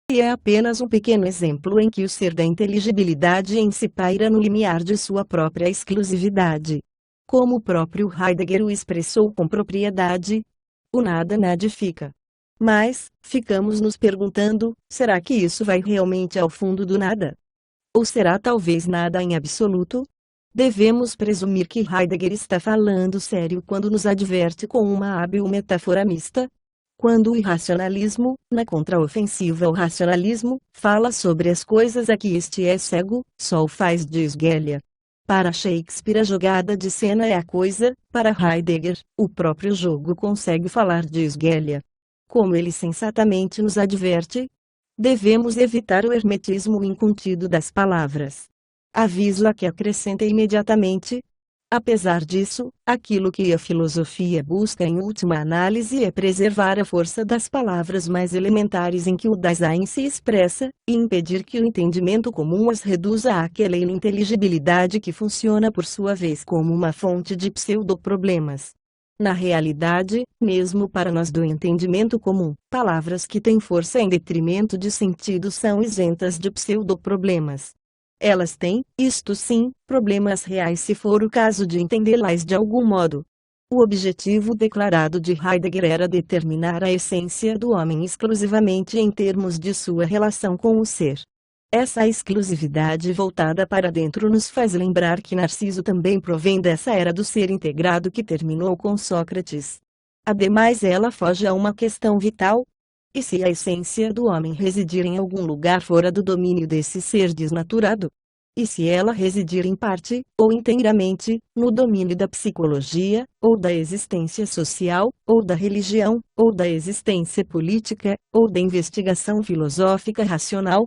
A: é apenas um pequeno exemplo em que o ser da inteligibilidade em si paira no limiar de sua própria exclusividade. Como o próprio Heidegger o expressou com propriedade, o nada nadifica. Mas, ficamos nos perguntando, será que isso vai realmente ao fundo do nada? Ou será talvez nada em absoluto? Devemos presumir que Heidegger está falando sério quando nos adverte com uma hábil metáfora mista. Quando o irracionalismo, na contraofensiva ao racionalismo, fala sobre as coisas a que este é cego, só o faz de esguelha. Para Shakespeare a jogada de cena é a coisa, para Heidegger, o próprio jogo consegue falar de esguelha. Como ele sensatamente nos adverte, devemos evitar o hermetismo incontido das palavras. Aviso a que acrescenta imediatamente. Apesar disso, aquilo que a filosofia busca em última análise é preservar a força das palavras mais elementares em que o Dasein se expressa, e impedir que o entendimento comum as reduza àquela ininteligibilidade que funciona por sua vez como uma fonte de pseudoproblemas. Na realidade, mesmo para nós do entendimento comum, palavras que têm força em detrimento de sentido são isentas de pseudoproblemas. Elas têm, isto sim, problemas reais se for o caso de entendê-las de algum modo. O objetivo declarado de Heidegger era determinar a essência do homem exclusivamente em termos de sua relação com o ser. Essa exclusividade voltada para dentro nos faz lembrar que Narciso também provém dessa era do ser integrado que terminou com Sócrates. Ademais, ela foge a uma questão vital. E se a essência do homem residir em algum lugar fora do domínio desse ser desnaturado? E se ela residir em parte, ou inteiramente, no domínio da psicologia, ou da existência social, ou da religião, ou da existência política, ou da investigação filosófica racional?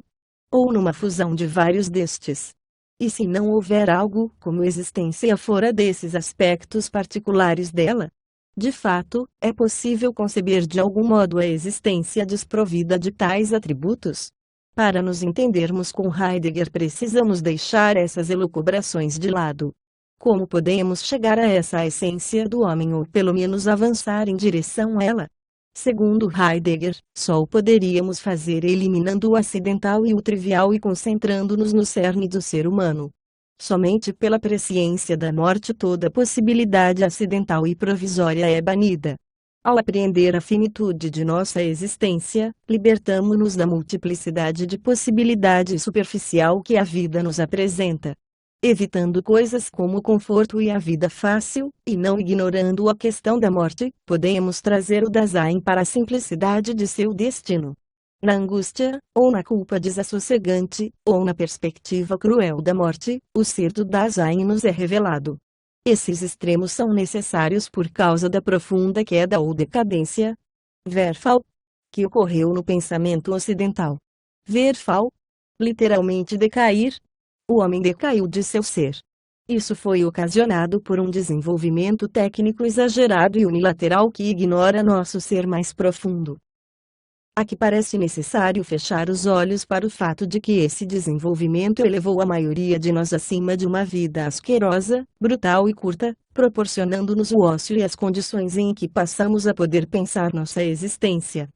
A: Ou numa fusão de vários destes? E se não houver algo como existência fora desses aspectos particulares dela? De fato, é possível conceber de algum modo a existência desprovida de tais atributos? Para nos entendermos com Heidegger, precisamos deixar essas elucubrações de lado. Como podemos chegar a essa essência do homem ou pelo menos avançar em direção a ela? Segundo Heidegger, só o poderíamos fazer eliminando o acidental e o trivial e concentrando-nos no cerne do ser humano. Somente pela presciência da morte toda possibilidade acidental e provisória é banida. Ao apreender a finitude de nossa existência, libertamo-nos da multiplicidade de possibilidade superficial que a vida nos apresenta. Evitando coisas como o conforto e a vida fácil, e não ignorando a questão da morte, podemos trazer o Dasein para a simplicidade de seu destino. Na angústia, ou na culpa desassossegante, ou na perspectiva cruel da morte, o ser do Dasein nos é revelado. Esses extremos são necessários por causa da profunda queda ou decadência, Verfall, que ocorreu no pensamento ocidental. Verfall, literalmente decair. O homem decaiu de seu ser. Isso foi ocasionado por um desenvolvimento técnico exagerado e unilateral que ignora nosso ser mais profundo. Aqui parece necessário fechar os olhos para o fato de que esse desenvolvimento elevou a maioria de nós acima de uma vida asquerosa, brutal e curta, proporcionando-nos o ócio e as condições em que passamos a poder pensar nossa existência.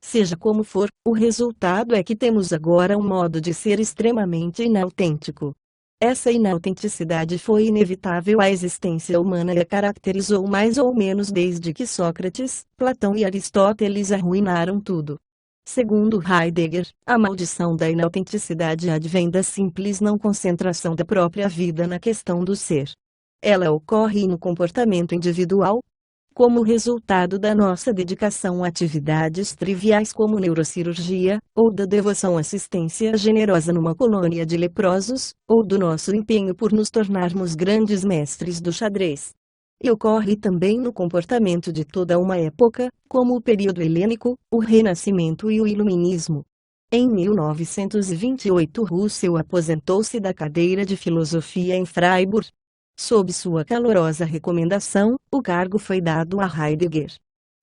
A: Seja como for, o resultado é que temos agora um modo de ser extremamente inautêntico. Essa inautenticidade foi inevitável à existência humana e a caracterizou mais ou menos desde que Sócrates, Platão e Aristóteles arruinaram tudo. Segundo Heidegger, a maldição da inautenticidade advém da simples não concentração da própria vida na questão do ser. Ela ocorre no comportamento individual, como resultado da nossa dedicação a atividades triviais como neurocirurgia, ou da devoção à assistência generosa numa colônia de leprosos, ou do nosso empenho por nos tornarmos grandes mestres do xadrez. E ocorre também no comportamento de toda uma época, como o período helênico, o Renascimento e o Iluminismo. Em 1928 Russell aposentou-se da cadeira de filosofia em Freiburg. Sob sua calorosa recomendação, o cargo foi dado a Heidegger.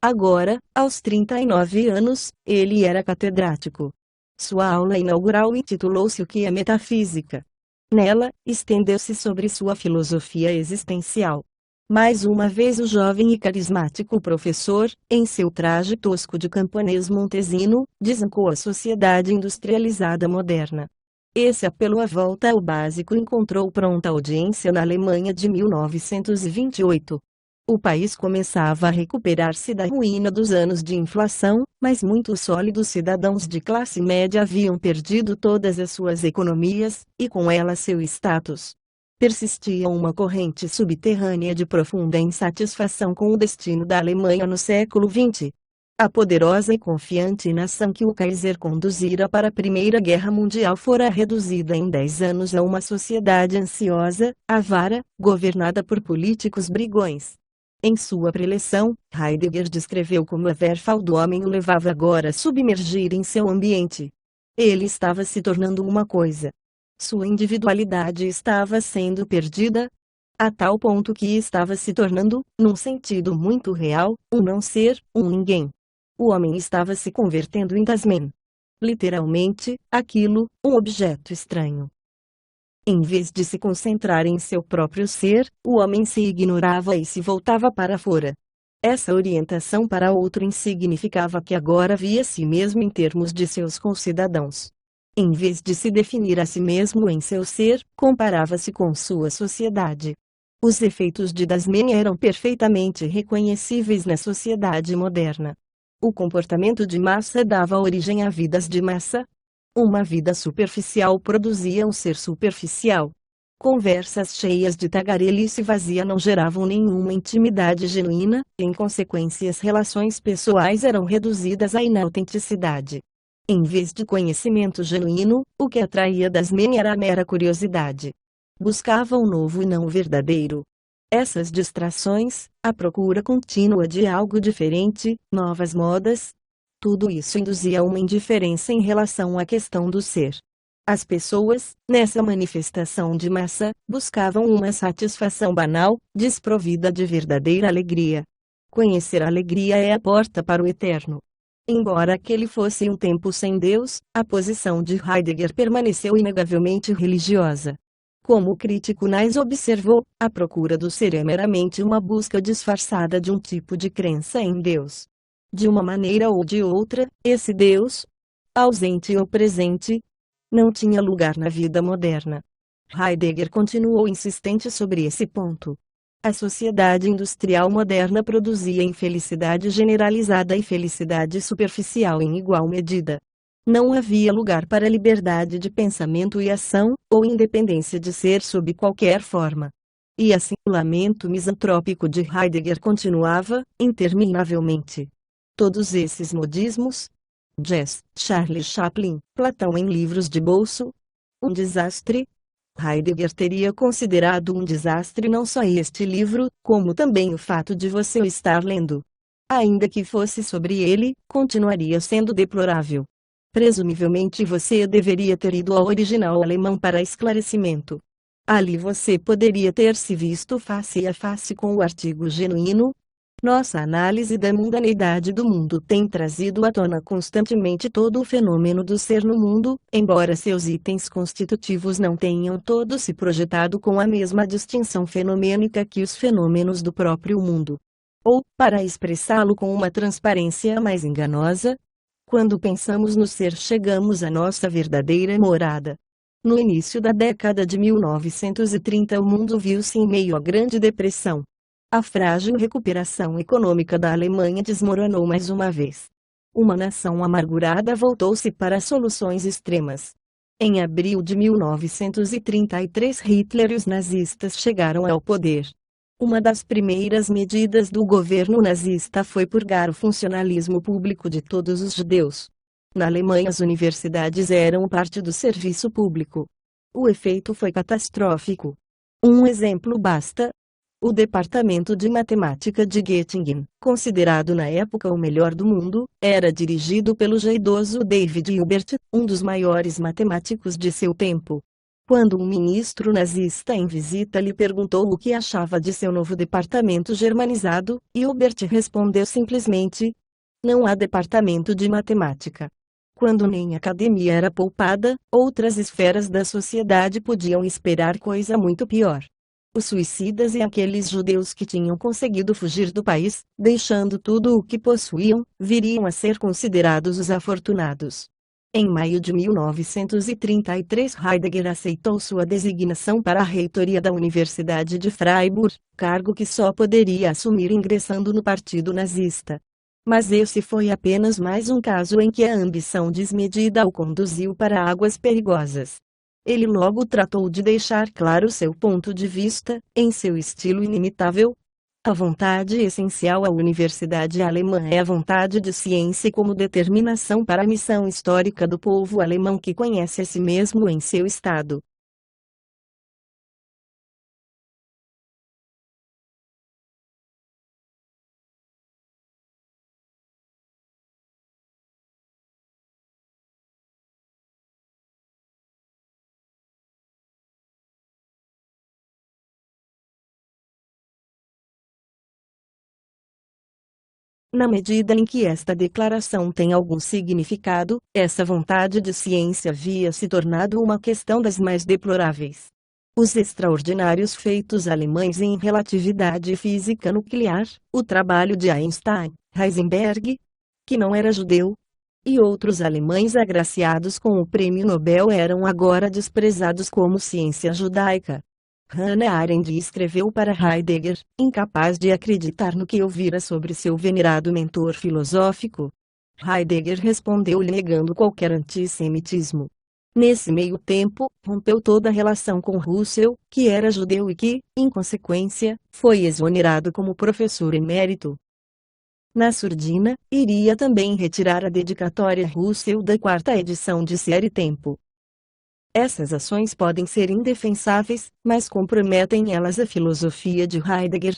A: Agora, aos 39 anos, ele era catedrático. Sua aula inaugural intitulou-se O que é Metafísica. Nela, estendeu-se sobre sua filosofia existencial. Mais uma vez o jovem e carismático professor, em seu traje tosco de camponês montesino, desancou a sociedade industrializada moderna. Esse apelo à volta ao básico encontrou pronta audiência na Alemanha de 1928. O país começava a recuperar-se da ruína dos anos de inflação, mas muitos sólidos cidadãos de classe média haviam perdido todas as suas economias, e com elas seu status. Persistia uma corrente subterrânea de profunda insatisfação com o destino da Alemanha no século XX. A poderosa e confiante nação que o Kaiser conduzira para a Primeira Guerra Mundial fora reduzida em 10 anos a uma sociedade ansiosa, avara, governada por políticos brigões. Em sua preleção, Heidegger descreveu como a Verfall do homem o levava agora a submergir em seu ambiente. Ele estava se tornando uma coisa. Sua individualidade estava sendo perdida, a tal ponto que estava se tornando, num sentido muito real, um não ser, um ninguém. O homem estava se convertendo em Tasman. Literalmente, aquilo, um objeto estranho. Em vez de se concentrar em seu próprio ser, o homem se ignorava e se voltava para fora. Essa orientação para outrem significava que agora via a si mesmo em termos de seus concidadãos. Em vez de se definir a si mesmo em seu ser, comparava-se com sua sociedade. Os efeitos de Das Mania eram perfeitamente reconhecíveis na sociedade moderna. O comportamento de massa dava origem a vidas de massa. Uma vida superficial produzia um ser superficial. Conversas cheias de tagarelice vazia não geravam nenhuma intimidade genuína, e em consequência as relações pessoais eram reduzidas à inautenticidade. Em vez de conhecimento genuíno, o que atraía Das Mania era a mera curiosidade. Buscava o novo e não o verdadeiro. Essas distrações, a procura contínua de algo diferente, novas modas, tudo isso induzia uma indiferença em relação à questão do ser. As pessoas, nessa manifestação de massa, buscavam uma satisfação banal, desprovida de verdadeira alegria. Conhecer a alegria é a porta para o eterno. Embora aquele fosse um tempo sem Deus, a posição de Heidegger permaneceu inegavelmente religiosa. Como o crítico Nais observou, a procura do ser é meramente uma busca disfarçada de um tipo de crença em Deus. De uma maneira ou de outra, esse Deus, ausente ou presente, não tinha lugar na vida moderna. Heidegger continuou insistente sobre esse ponto. A sociedade industrial moderna produzia infelicidade generalizada e felicidade superficial em igual medida. Não havia lugar para liberdade de pensamento e ação, ou independência de ser sob qualquer forma. E assim o lamento misantrópico de Heidegger continuava, interminavelmente. Todos esses modismos, Jazz, Charlie Chaplin, Platão em livros de bolso, um desastre. Heidegger teria considerado um desastre não só este livro, como também o fato de você o estar lendo. Ainda que fosse sobre ele, continuaria sendo deplorável. Presumivelmente você deveria ter ido ao original alemão para esclarecimento. Ali você poderia ter se visto face a face com o artigo genuíno. Nossa análise da mundaneidade do mundo tem trazido à tona constantemente todo o fenômeno do ser no mundo, embora seus itens constitutivos não tenham todos se projetado com a mesma distinção fenomênica que os fenômenos do próprio mundo. Ou, para expressá-lo com uma transparência mais enganosa, quando pensamos no ser chegamos à nossa verdadeira morada. No início da década de 1930 o mundo viu-se em meio à Grande Depressão. A frágil recuperação econômica da Alemanha desmoronou mais uma vez. Uma nação amargurada voltou-se para soluções extremas. Em abril de 1933 Hitler e os nazistas chegaram ao poder. Uma das primeiras medidas do governo nazista foi purgar o funcionalismo público de todos os judeus. Na Alemanha as universidades eram parte do serviço público. O efeito foi catastrófico. Um exemplo basta. O Departamento de Matemática de Göttingen, considerado na época o melhor do mundo, era dirigido pelo já idoso David Hilbert, um dos maiores matemáticos de seu tempo. Quando um ministro nazista em visita lhe perguntou o que achava de seu novo departamento germanizado, Hilbert respondeu simplesmente: não há departamento de matemática. Quando nem a academia era poupada, outras esferas da sociedade podiam esperar coisa muito pior. Os suicidas e aqueles judeus que tinham conseguido fugir do país, deixando tudo o que possuíam, viriam a ser considerados os afortunados. Em maio de 1933 Heidegger aceitou sua designação para a reitoria da Universidade de Freiburg, cargo que só poderia assumir ingressando no partido nazista. Mas esse foi apenas mais um caso em que a ambição desmedida o conduziu para águas perigosas. Ele logo tratou de deixar claro seu ponto de vista, em seu estilo inimitável. A vontade essencial à universidade alemã é a vontade de ciência como determinação para a missão histórica do povo alemão que conhece a si mesmo em seu estado. Na medida em que esta declaração tem algum significado, essa vontade de ciência havia se tornado uma questão das mais deploráveis. Os extraordinários feitos alemães em relatividade física nuclear, o trabalho de Einstein, Heisenberg, que não era judeu, e outros alemães agraciados com o prêmio Nobel eram agora desprezados como ciência judaica. Hannah Arendt escreveu para Heidegger, incapaz de acreditar no que ouvira sobre seu venerado mentor filosófico. Heidegger respondeu-lhe negando qualquer antissemitismo. Nesse meio tempo, rompeu toda a relação com Russell, que era judeu e que, em consequência, foi exonerado como professor emérito. Na surdina, iria também retirar a dedicatória Russell da quarta edição de Série Tempo. Essas ações podem ser indefensáveis, mas comprometem elas a filosofia de Heidegger.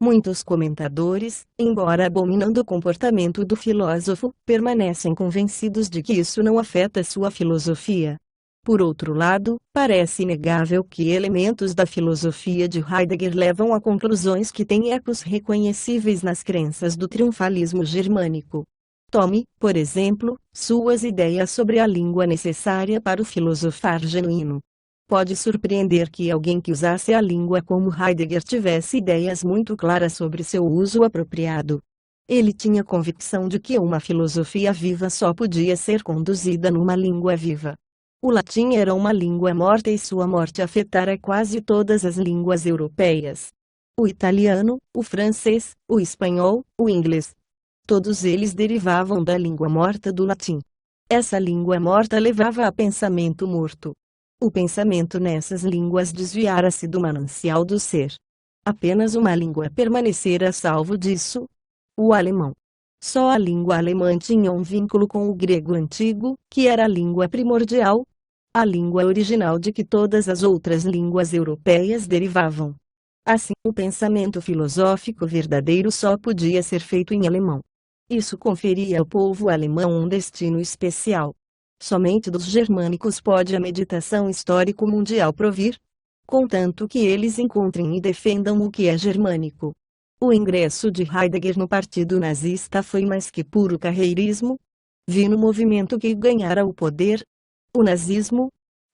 A: Muitos comentadores, embora abominando o comportamento do filósofo, permanecem convencidos de que isso não afeta sua filosofia. Por outro lado, parece inegável que elementos da filosofia de Heidegger levam a conclusões que têm ecos reconhecíveis nas crenças do triunfalismo germânico. Tome, por exemplo, suas ideias sobre a língua necessária para o filosofar genuíno. Pode surpreender que alguém que usasse a língua como Heidegger tivesse ideias muito claras sobre seu uso apropriado. Ele tinha convicção de que uma filosofia viva só podia ser conduzida numa língua viva. O latim era uma língua morta e sua morte afetara quase todas as línguas europeias. O italiano, o francês, o espanhol, o inglês. Todos eles derivavam da língua morta do latim. Essa língua morta levava a pensamento morto. O pensamento nessas línguas desviara-se do manancial do ser. Apenas uma língua permanecera salvo disso: o alemão. Só a língua alemã tinha um vínculo com o grego antigo, que era a língua primordial, a língua original de que todas as outras línguas europeias derivavam. Assim, o pensamento filosófico verdadeiro só podia ser feito em alemão. Isso conferia ao povo alemão um destino especial. Somente dos germânicos pode a meditação histórico-mundial provir, contanto que eles encontrem e defendam o que é germânico. O ingresso de Heidegger no partido nazista foi mais que puro carreirismo. Vi no movimento que ganhara o poder, o nazismo,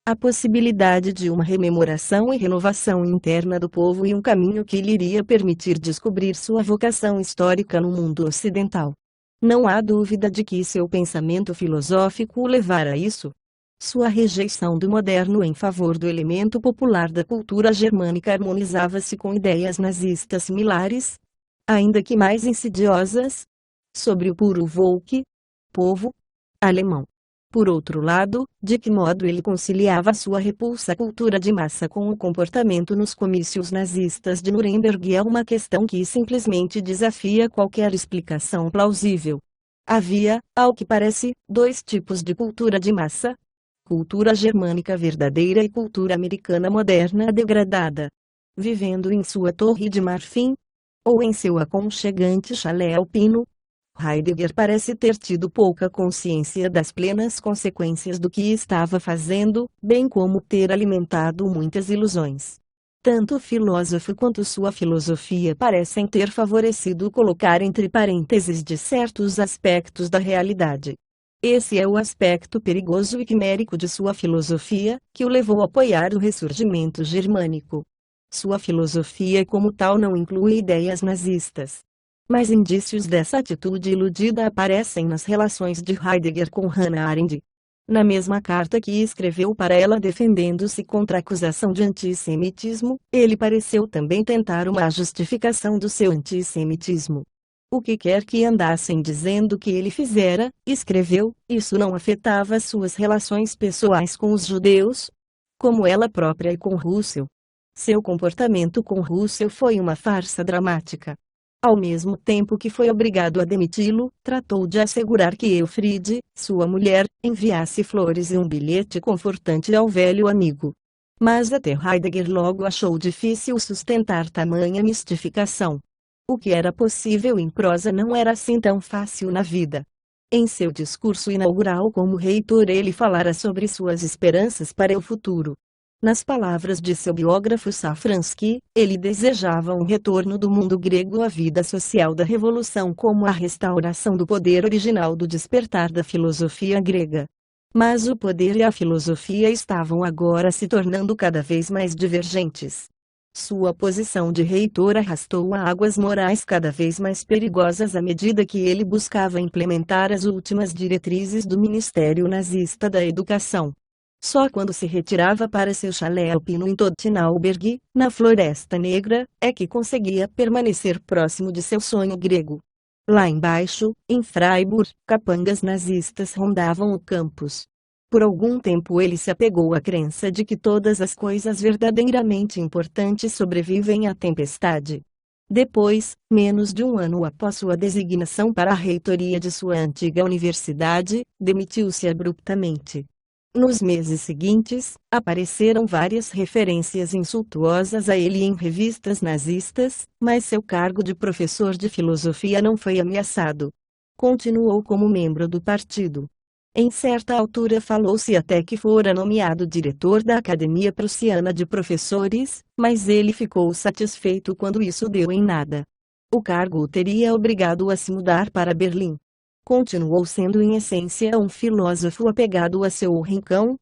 A: a possibilidade de uma rememoração e renovação interna do povo e um caminho que lhe iria permitir descobrir sua vocação histórica no mundo ocidental. Não há dúvida de que seu pensamento filosófico o levara a isso. Sua rejeição do moderno em favor do elemento popular da cultura germânica harmonizava-se com ideias nazistas similares, ainda que mais insidiosas, sobre o puro Volk, povo alemão. Por outro lado, de que modo ele conciliava sua repulsa à cultura de massa com o comportamento nos comícios nazistas de Nuremberg é uma questão que simplesmente desafia qualquer explicação plausível. Havia, ao que parece, dois tipos de cultura de massa: cultura germânica verdadeira e cultura americana moderna degradada. Vivendo em sua torre de marfim, ou em seu aconchegante chalé alpino, Heidegger parece ter tido pouca consciência das plenas consequências do que estava fazendo, bem como ter alimentado muitas ilusões. Tanto o filósofo quanto sua filosofia parecem ter favorecido colocar entre parênteses de certos aspectos da realidade. Esse é o aspecto perigoso e quimérico de sua filosofia, que o levou a apoiar o ressurgimento germânico. Sua filosofia como tal não inclui ideias nazistas. Mas indícios dessa atitude iludida aparecem nas relações de Heidegger com Hannah Arendt. Na mesma carta que escreveu para ela defendendo-se contra a acusação de antissemitismo, ele pareceu também tentar uma justificação do seu antissemitismo. O que quer que andassem dizendo que ele fizera, escreveu, isso não afetava suas relações pessoais com os judeus, como ela própria e com Russell. Seu comportamento com Russell foi uma farsa dramática. Ao mesmo tempo que foi obrigado a demiti-lo, tratou de assegurar que Elfriede, sua mulher, enviasse flores e um bilhete confortante ao velho amigo. Mas até Heidegger logo achou difícil sustentar tamanha mistificação. O que era possível em prosa não era assim tão fácil na vida. Em seu discurso inaugural como reitor ele falara sobre suas esperanças para o futuro. Nas palavras de seu biógrafo Safransky, ele desejava um retorno do mundo grego à vida social da Revolução como a restauração do poder original do despertar da filosofia grega. Mas o poder e a filosofia estavam agora se tornando cada vez mais divergentes. Sua posição de reitor arrastou a águas morais cada vez mais perigosas à medida que ele buscava implementar as últimas diretrizes do Ministério Nazista da Educação. Só quando se retirava para seu chalé alpino em Todtenauberg, na Floresta Negra, é que conseguia permanecer próximo de seu sonho grego. Lá embaixo, em Freiburg, capangas nazistas rondavam o campus. Por algum tempo ele se apegou à crença de que todas as coisas verdadeiramente importantes sobrevivem à tempestade. Depois, menos de um ano após sua designação para a reitoria de sua antiga universidade, demitiu-se abruptamente. Nos meses seguintes, apareceram várias referências insultuosas a ele em revistas nazistas, mas seu cargo de professor de filosofia não foi ameaçado. Continuou como membro do partido. Em certa altura falou-se até que fora nomeado diretor da Academia Prussiana de Professores, mas ele ficou satisfeito quando isso deu em nada. O cargo o teria obrigado a se mudar para Berlim. Continuou sendo em essência um filósofo apegado a seu rincão,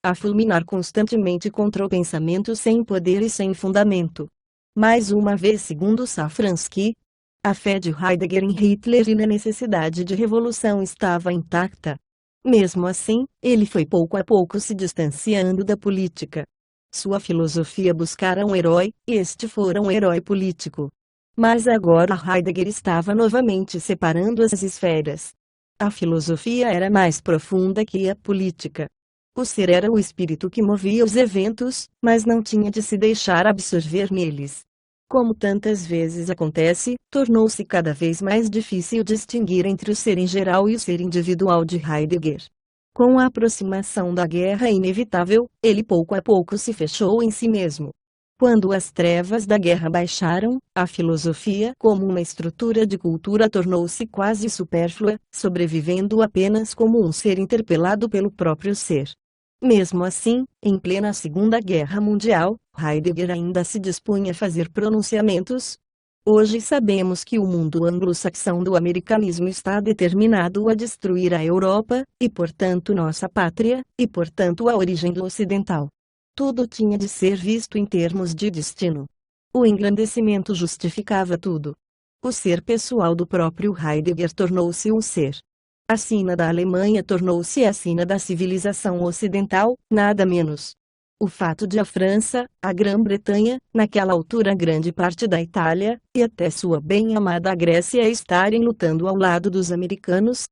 A: a fulminar constantemente contra o pensamento sem poder e sem fundamento. Mais uma vez, segundo Safransky, a fé de Heidegger em Hitler e na necessidade de revolução estava intacta. Mesmo assim, ele foi pouco a pouco se distanciando da política. Sua filosofia buscara um herói, e este fora um herói político. Mas agora Heidegger estava novamente separando as esferas. A filosofia era mais profunda que a política. O ser era o espírito que movia os eventos, mas não tinha de se deixar absorver neles. Como tantas vezes acontece, tornou-se cada vez mais difícil distinguir entre o ser em geral e o ser individual de Heidegger. Com a aproximação da guerra inevitável, ele pouco a pouco se fechou em si mesmo. Quando as trevas da guerra baixaram, a filosofia como uma estrutura de cultura tornou-se quase supérflua, sobrevivendo apenas como um ser interpelado pelo próprio ser. Mesmo assim, em plena Segunda Guerra Mundial, Heidegger ainda se dispunha a fazer pronunciamentos. Hoje sabemos que o mundo anglo-saxão do americanismo está determinado a destruir a Europa, e portanto nossa pátria, e portanto a origem do ocidental. Tudo tinha de ser visto em termos de destino. O engrandecimento justificava tudo. O ser pessoal do próprio Heidegger tornou-se um ser. A sina da Alemanha tornou-se a sina da civilização ocidental, nada menos. O fato de a França, a Grã-Bretanha, naquela altura grande parte da Itália, e até sua bem-amada Grécia estarem lutando ao lado dos americanos,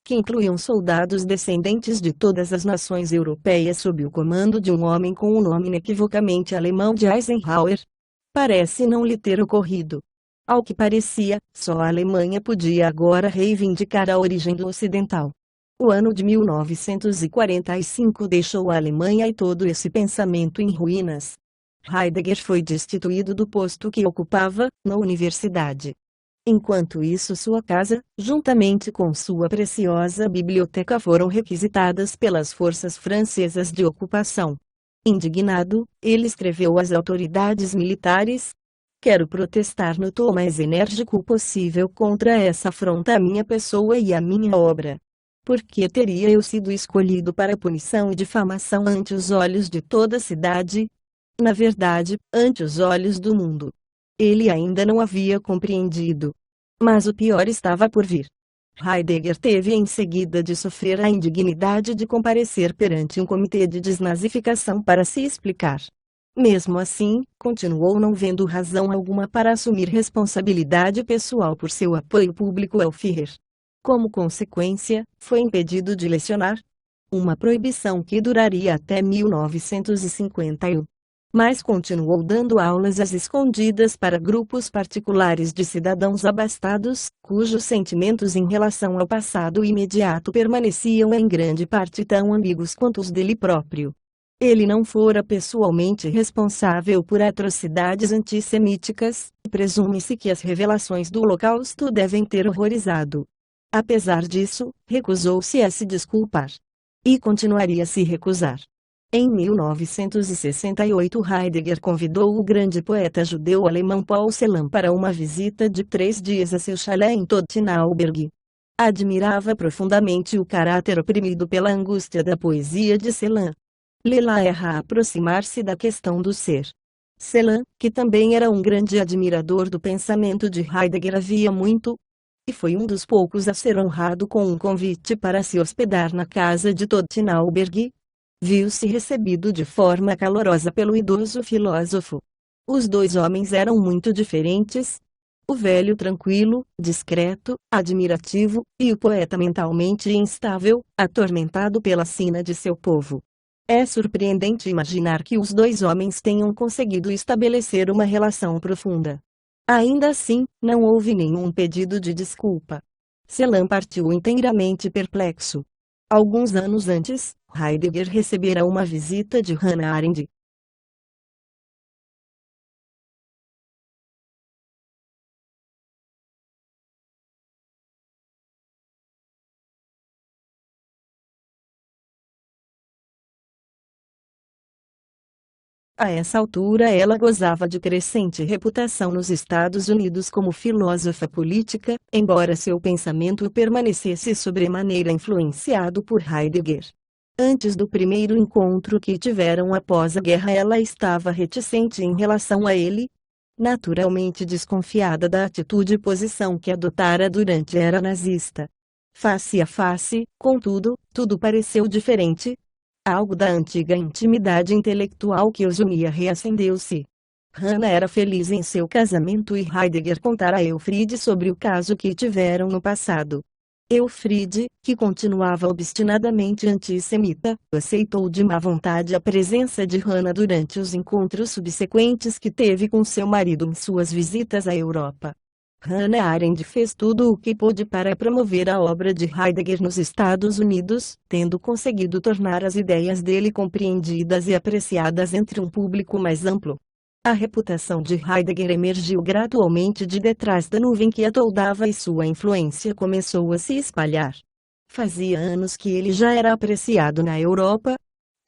A: que incluíam soldados descendentes de todas as nações europeias sob o comando de um homem com o nome inequivocamente alemão de Eisenhower, parece não lhe ter ocorrido. Ao que parecia, só a Alemanha podia agora reivindicar a origem do ocidental. O ano de 1945 deixou a Alemanha e todo esse pensamento em ruínas. Heidegger foi destituído do posto que ocupava, na universidade. Enquanto isso, sua casa, juntamente com sua preciosa biblioteca, foram requisitadas pelas forças francesas de ocupação. Indignado, ele escreveu às autoridades militares: quero protestar no tom mais enérgico possível contra essa afronta à minha pessoa e à minha obra. Por que teria eu sido escolhido para punição e difamação ante os olhos de toda a cidade? Na verdade, ante os olhos do mundo. Ele ainda não havia compreendido. Mas o pior estava por vir. Heidegger teve em seguida de sofrer a indignidade de comparecer perante um comitê de desnazificação para se explicar. Mesmo assim, continuou não vendo razão alguma para assumir responsabilidade pessoal por seu apoio público ao Führer. Como consequência, foi impedido de lecionar. Uma proibição que duraria até 1951. Mas continuou dando aulas às escondidas para grupos particulares de cidadãos abastados, cujos sentimentos em relação ao passado imediato permaneciam em grande parte tão ambíguos quanto os dele próprio. Ele não fora pessoalmente responsável por atrocidades antissemíticas, e presume-se que as revelações do Holocausto devem ter horrorizado. Apesar disso, recusou-se a se desculpar. E continuaria a se recusar. Em 1968, Heidegger convidou o grande poeta judeu-alemão Paul Celan para uma visita de 3 dias a seu chalé em Todtenauberg. Admirava profundamente o caráter oprimido pela angústia da poesia de Celan. Lê-la erra a aproximar-se da questão do ser. Celan, que também era um grande admirador do pensamento de Heidegger havia muito, e foi um dos poucos a ser honrado com um convite para se hospedar na casa de Todtenauberg, viu-se recebido de forma calorosa pelo idoso filósofo. Os dois homens eram muito diferentes. O velho tranquilo, discreto, admirativo, e o poeta mentalmente instável, atormentado pela sina de seu povo. É surpreendente imaginar que os dois homens tenham conseguido estabelecer uma relação profunda. Ainda assim, não houve nenhum pedido de desculpa. Celan partiu inteiramente perplexo. Alguns anos antes, Heidegger recebera uma visita de Hannah Arendt. A essa altura ela gozava de crescente reputação nos Estados Unidos como filósofa política, embora seu pensamento permanecesse sobremaneira influenciado por Heidegger. Antes do primeiro encontro que tiveram após a guerra, ela estava reticente em relação a ele, naturalmente desconfiada da atitude e posição que adotara durante a era nazista. Face a face, contudo, tudo pareceu diferente. Algo da antiga intimidade intelectual que os unia reacendeu-se. Hannah era feliz em seu casamento e Heidegger contara a Elfriede sobre o caso que tiveram no passado. Elfriede, que continuava obstinadamente antissemita, aceitou de má vontade a presença de Hannah durante os encontros subsequentes que teve com seu marido em suas visitas à Europa. Hannah Arendt fez tudo o que pôde para promover a obra de Heidegger nos Estados Unidos, tendo conseguido tornar as ideias dele compreendidas e apreciadas entre um público mais amplo. A reputação de Heidegger emergiu gradualmente de detrás da nuvem que a toldava e sua influência começou a se espalhar. Fazia anos que ele já era apreciado na Europa,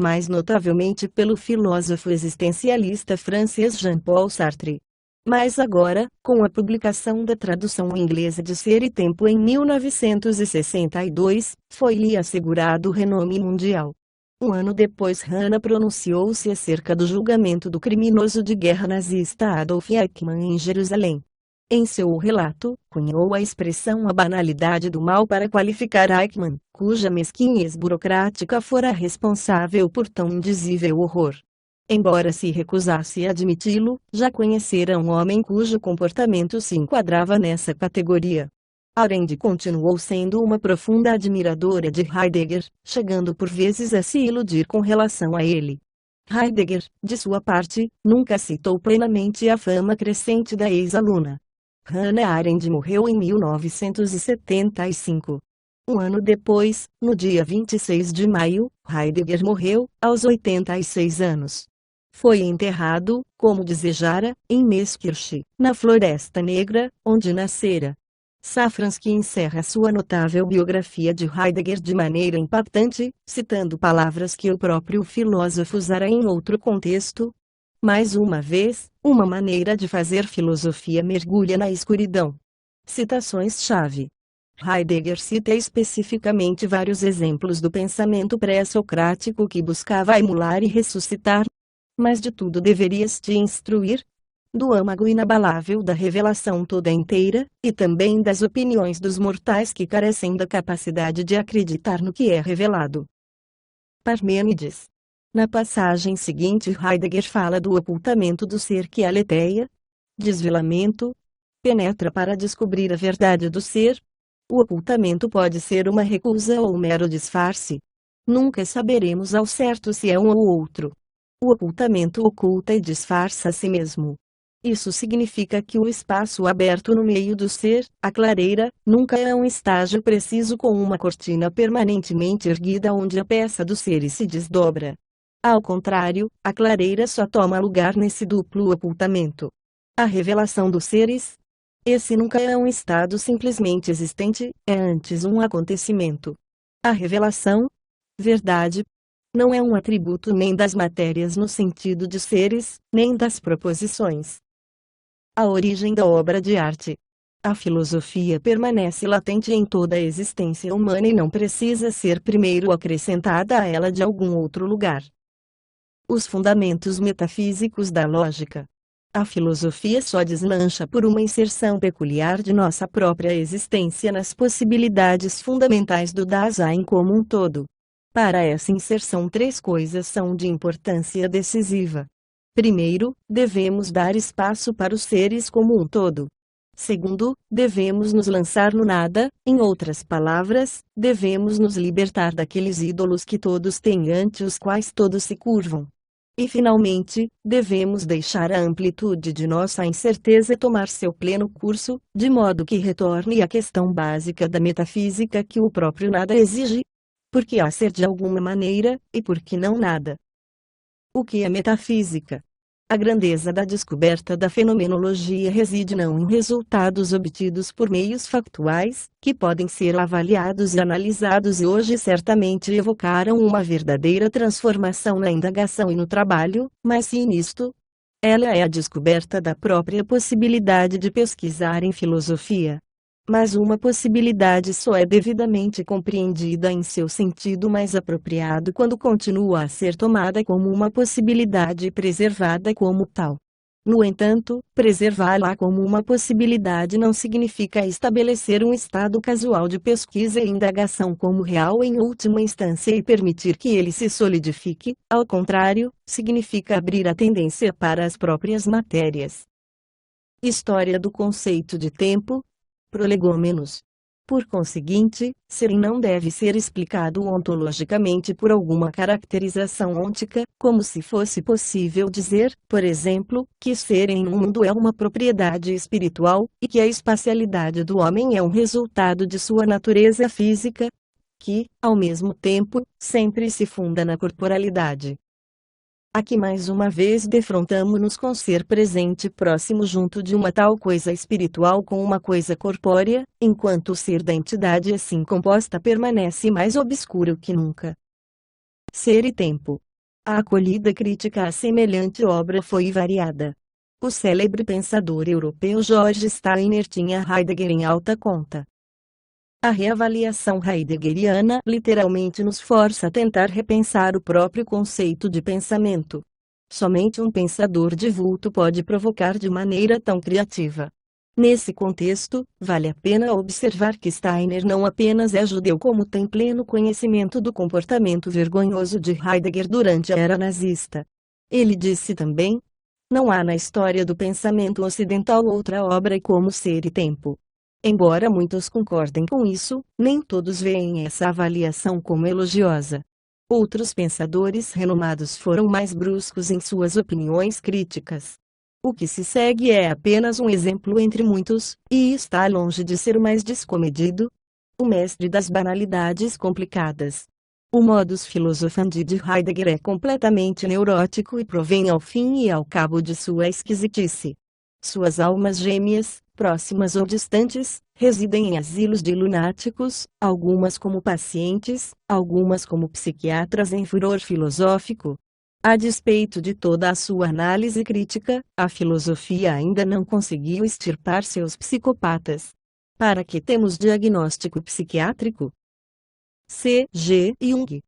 A: mais notavelmente pelo filósofo existencialista francês Jean-Paul Sartre. Mas agora, com a publicação da tradução inglesa de Ser e Tempo em 1962, foi-lhe assegurado renome mundial. Um ano depois, Hannah pronunciou-se acerca do julgamento do criminoso de guerra nazista Adolf Eichmann em Jerusalém. Em seu relato, cunhou a expressão "a banalidade do mal" para qualificar Eichmann, cuja mesquinhez burocrática fora responsável por tão indizível horror. Embora se recusasse a admiti-lo, já conhecera um homem cujo comportamento se enquadrava nessa categoria. Arendt continuou sendo uma profunda admiradora de Heidegger, chegando por vezes a se iludir com relação a ele. Heidegger, de sua parte, nunca aceitou plenamente a fama crescente da ex-aluna. Hannah Arendt morreu em 1975. Um ano depois, no dia 26 de maio, Heidegger morreu, aos 86 anos. Foi enterrado, como desejara, em Meßkirch, na Floresta Negra, onde nascera. Safransky encerra sua notável biografia de Heidegger de maneira impactante, citando palavras que o próprio filósofo usara em outro contexto. Mais uma vez, uma maneira de fazer filosofia mergulha na escuridão. Citações-chave. Heidegger cita especificamente vários exemplos do pensamento pré-socrático que buscava emular e ressuscitar. Mas de tudo deverias te instruir, do âmago inabalável da revelação toda inteira, e também das opiniões dos mortais que carecem da capacidade de acreditar no que é revelado. Parmênides. Na passagem seguinte, Heidegger fala do ocultamento do ser que aleteia, desvelamento, penetra para descobrir a verdade do ser. O ocultamento pode ser uma recusa ou um mero disfarce. Nunca saberemos ao certo se é um ou outro. O ocultamento oculta e disfarça a si mesmo. Isso significa que o espaço aberto no meio do ser, a clareira, nunca é um estágio preciso com uma cortina permanentemente erguida onde a peça do ser se desdobra. Ao contrário, a clareira só toma lugar nesse duplo ocultamento. A revelação dos seres. Esse nunca é um estado simplesmente existente, é antes um acontecimento. A revelação, verdade, não é um atributo nem das matérias no sentido de seres, nem das proposições. A origem da obra de arte. A filosofia permanece latente em toda a existência humana e não precisa ser primeiro acrescentada a ela de algum outro lugar. Os fundamentos metafísicos da lógica. A filosofia só deslancha por uma inserção peculiar de nossa própria existência nas possibilidades fundamentais do Dasein como um todo. Para essa inserção, três coisas são de importância decisiva. Primeiro, devemos dar espaço para os seres como um todo. Segundo, devemos nos lançar no nada, em outras palavras, devemos nos libertar daqueles ídolos que todos têm ante os quais todos se curvam. E finalmente, devemos deixar a amplitude de nossa incerteza tomar seu pleno curso, de modo que retorne à questão básica da metafísica que o próprio nada exige. Por que há ser de alguma maneira, e por que não nada? O que é metafísica? A grandeza da descoberta da fenomenologia reside não em resultados obtidos por meios factuais, que podem ser avaliados e analisados e hoje certamente evocaram uma verdadeira transformação na indagação e no trabalho, mas sim nisto. Ela é a descoberta da própria possibilidade de pesquisar em filosofia. Mas uma possibilidade só é devidamente compreendida em seu sentido mais apropriado quando continua a ser tomada como uma possibilidade e preservada como tal. No entanto, preservá-la como uma possibilidade não significa estabelecer um estado casual de pesquisa e indagação como real em última instância e permitir que ele se solidifique, ao contrário, significa abrir a tendência para as próprias matérias. História do conceito de tempo. Prolegômenos. Por conseguinte, serem não deve ser explicado ontologicamente por alguma caracterização ôntica, como se fosse possível dizer, por exemplo, que serem no mundo é uma propriedade espiritual, e que a espacialidade do homem é um resultado de sua natureza física, que, ao mesmo tempo, sempre se funda na corporalidade. Aqui mais uma vez defrontamo-nos com ser presente próximo junto de uma tal coisa espiritual com uma coisa corpórea, enquanto o ser da entidade assim composta permanece mais obscuro que nunca. Ser e tempo. A acolhida crítica a semelhante obra foi variada. O célebre pensador europeu George Steiner tinha Heidegger em alta conta. A reavaliação heideggeriana literalmente nos força a tentar repensar o próprio conceito de pensamento. Somente um pensador de vulto pode provocar de maneira tão criativa. Nesse contexto, vale a pena observar que Steiner não apenas é judeu como tem pleno conhecimento do comportamento vergonhoso de Heidegger durante a era nazista. Ele disse também: não há na história do pensamento ocidental outra obra como Ser e Tempo. Embora muitos concordem com isso, nem todos veem essa avaliação como elogiosa. Outros pensadores renomados foram mais bruscos em suas opiniões críticas. O que se segue é apenas um exemplo entre muitos, e está longe de ser o mais descomedido. O mestre das banalidades complicadas. O modus philosophandi de Heidegger é completamente neurótico e provém ao fim e ao cabo de sua esquisitice. Suas almas gêmeas, próximas ou distantes, residem em asilos de lunáticos, algumas como pacientes, algumas como psiquiatras em furor filosófico. A despeito de toda a sua análise crítica, a filosofia ainda não conseguiu extirpar seus psicopatas. Para que temos diagnóstico psiquiátrico? C. G. Jung.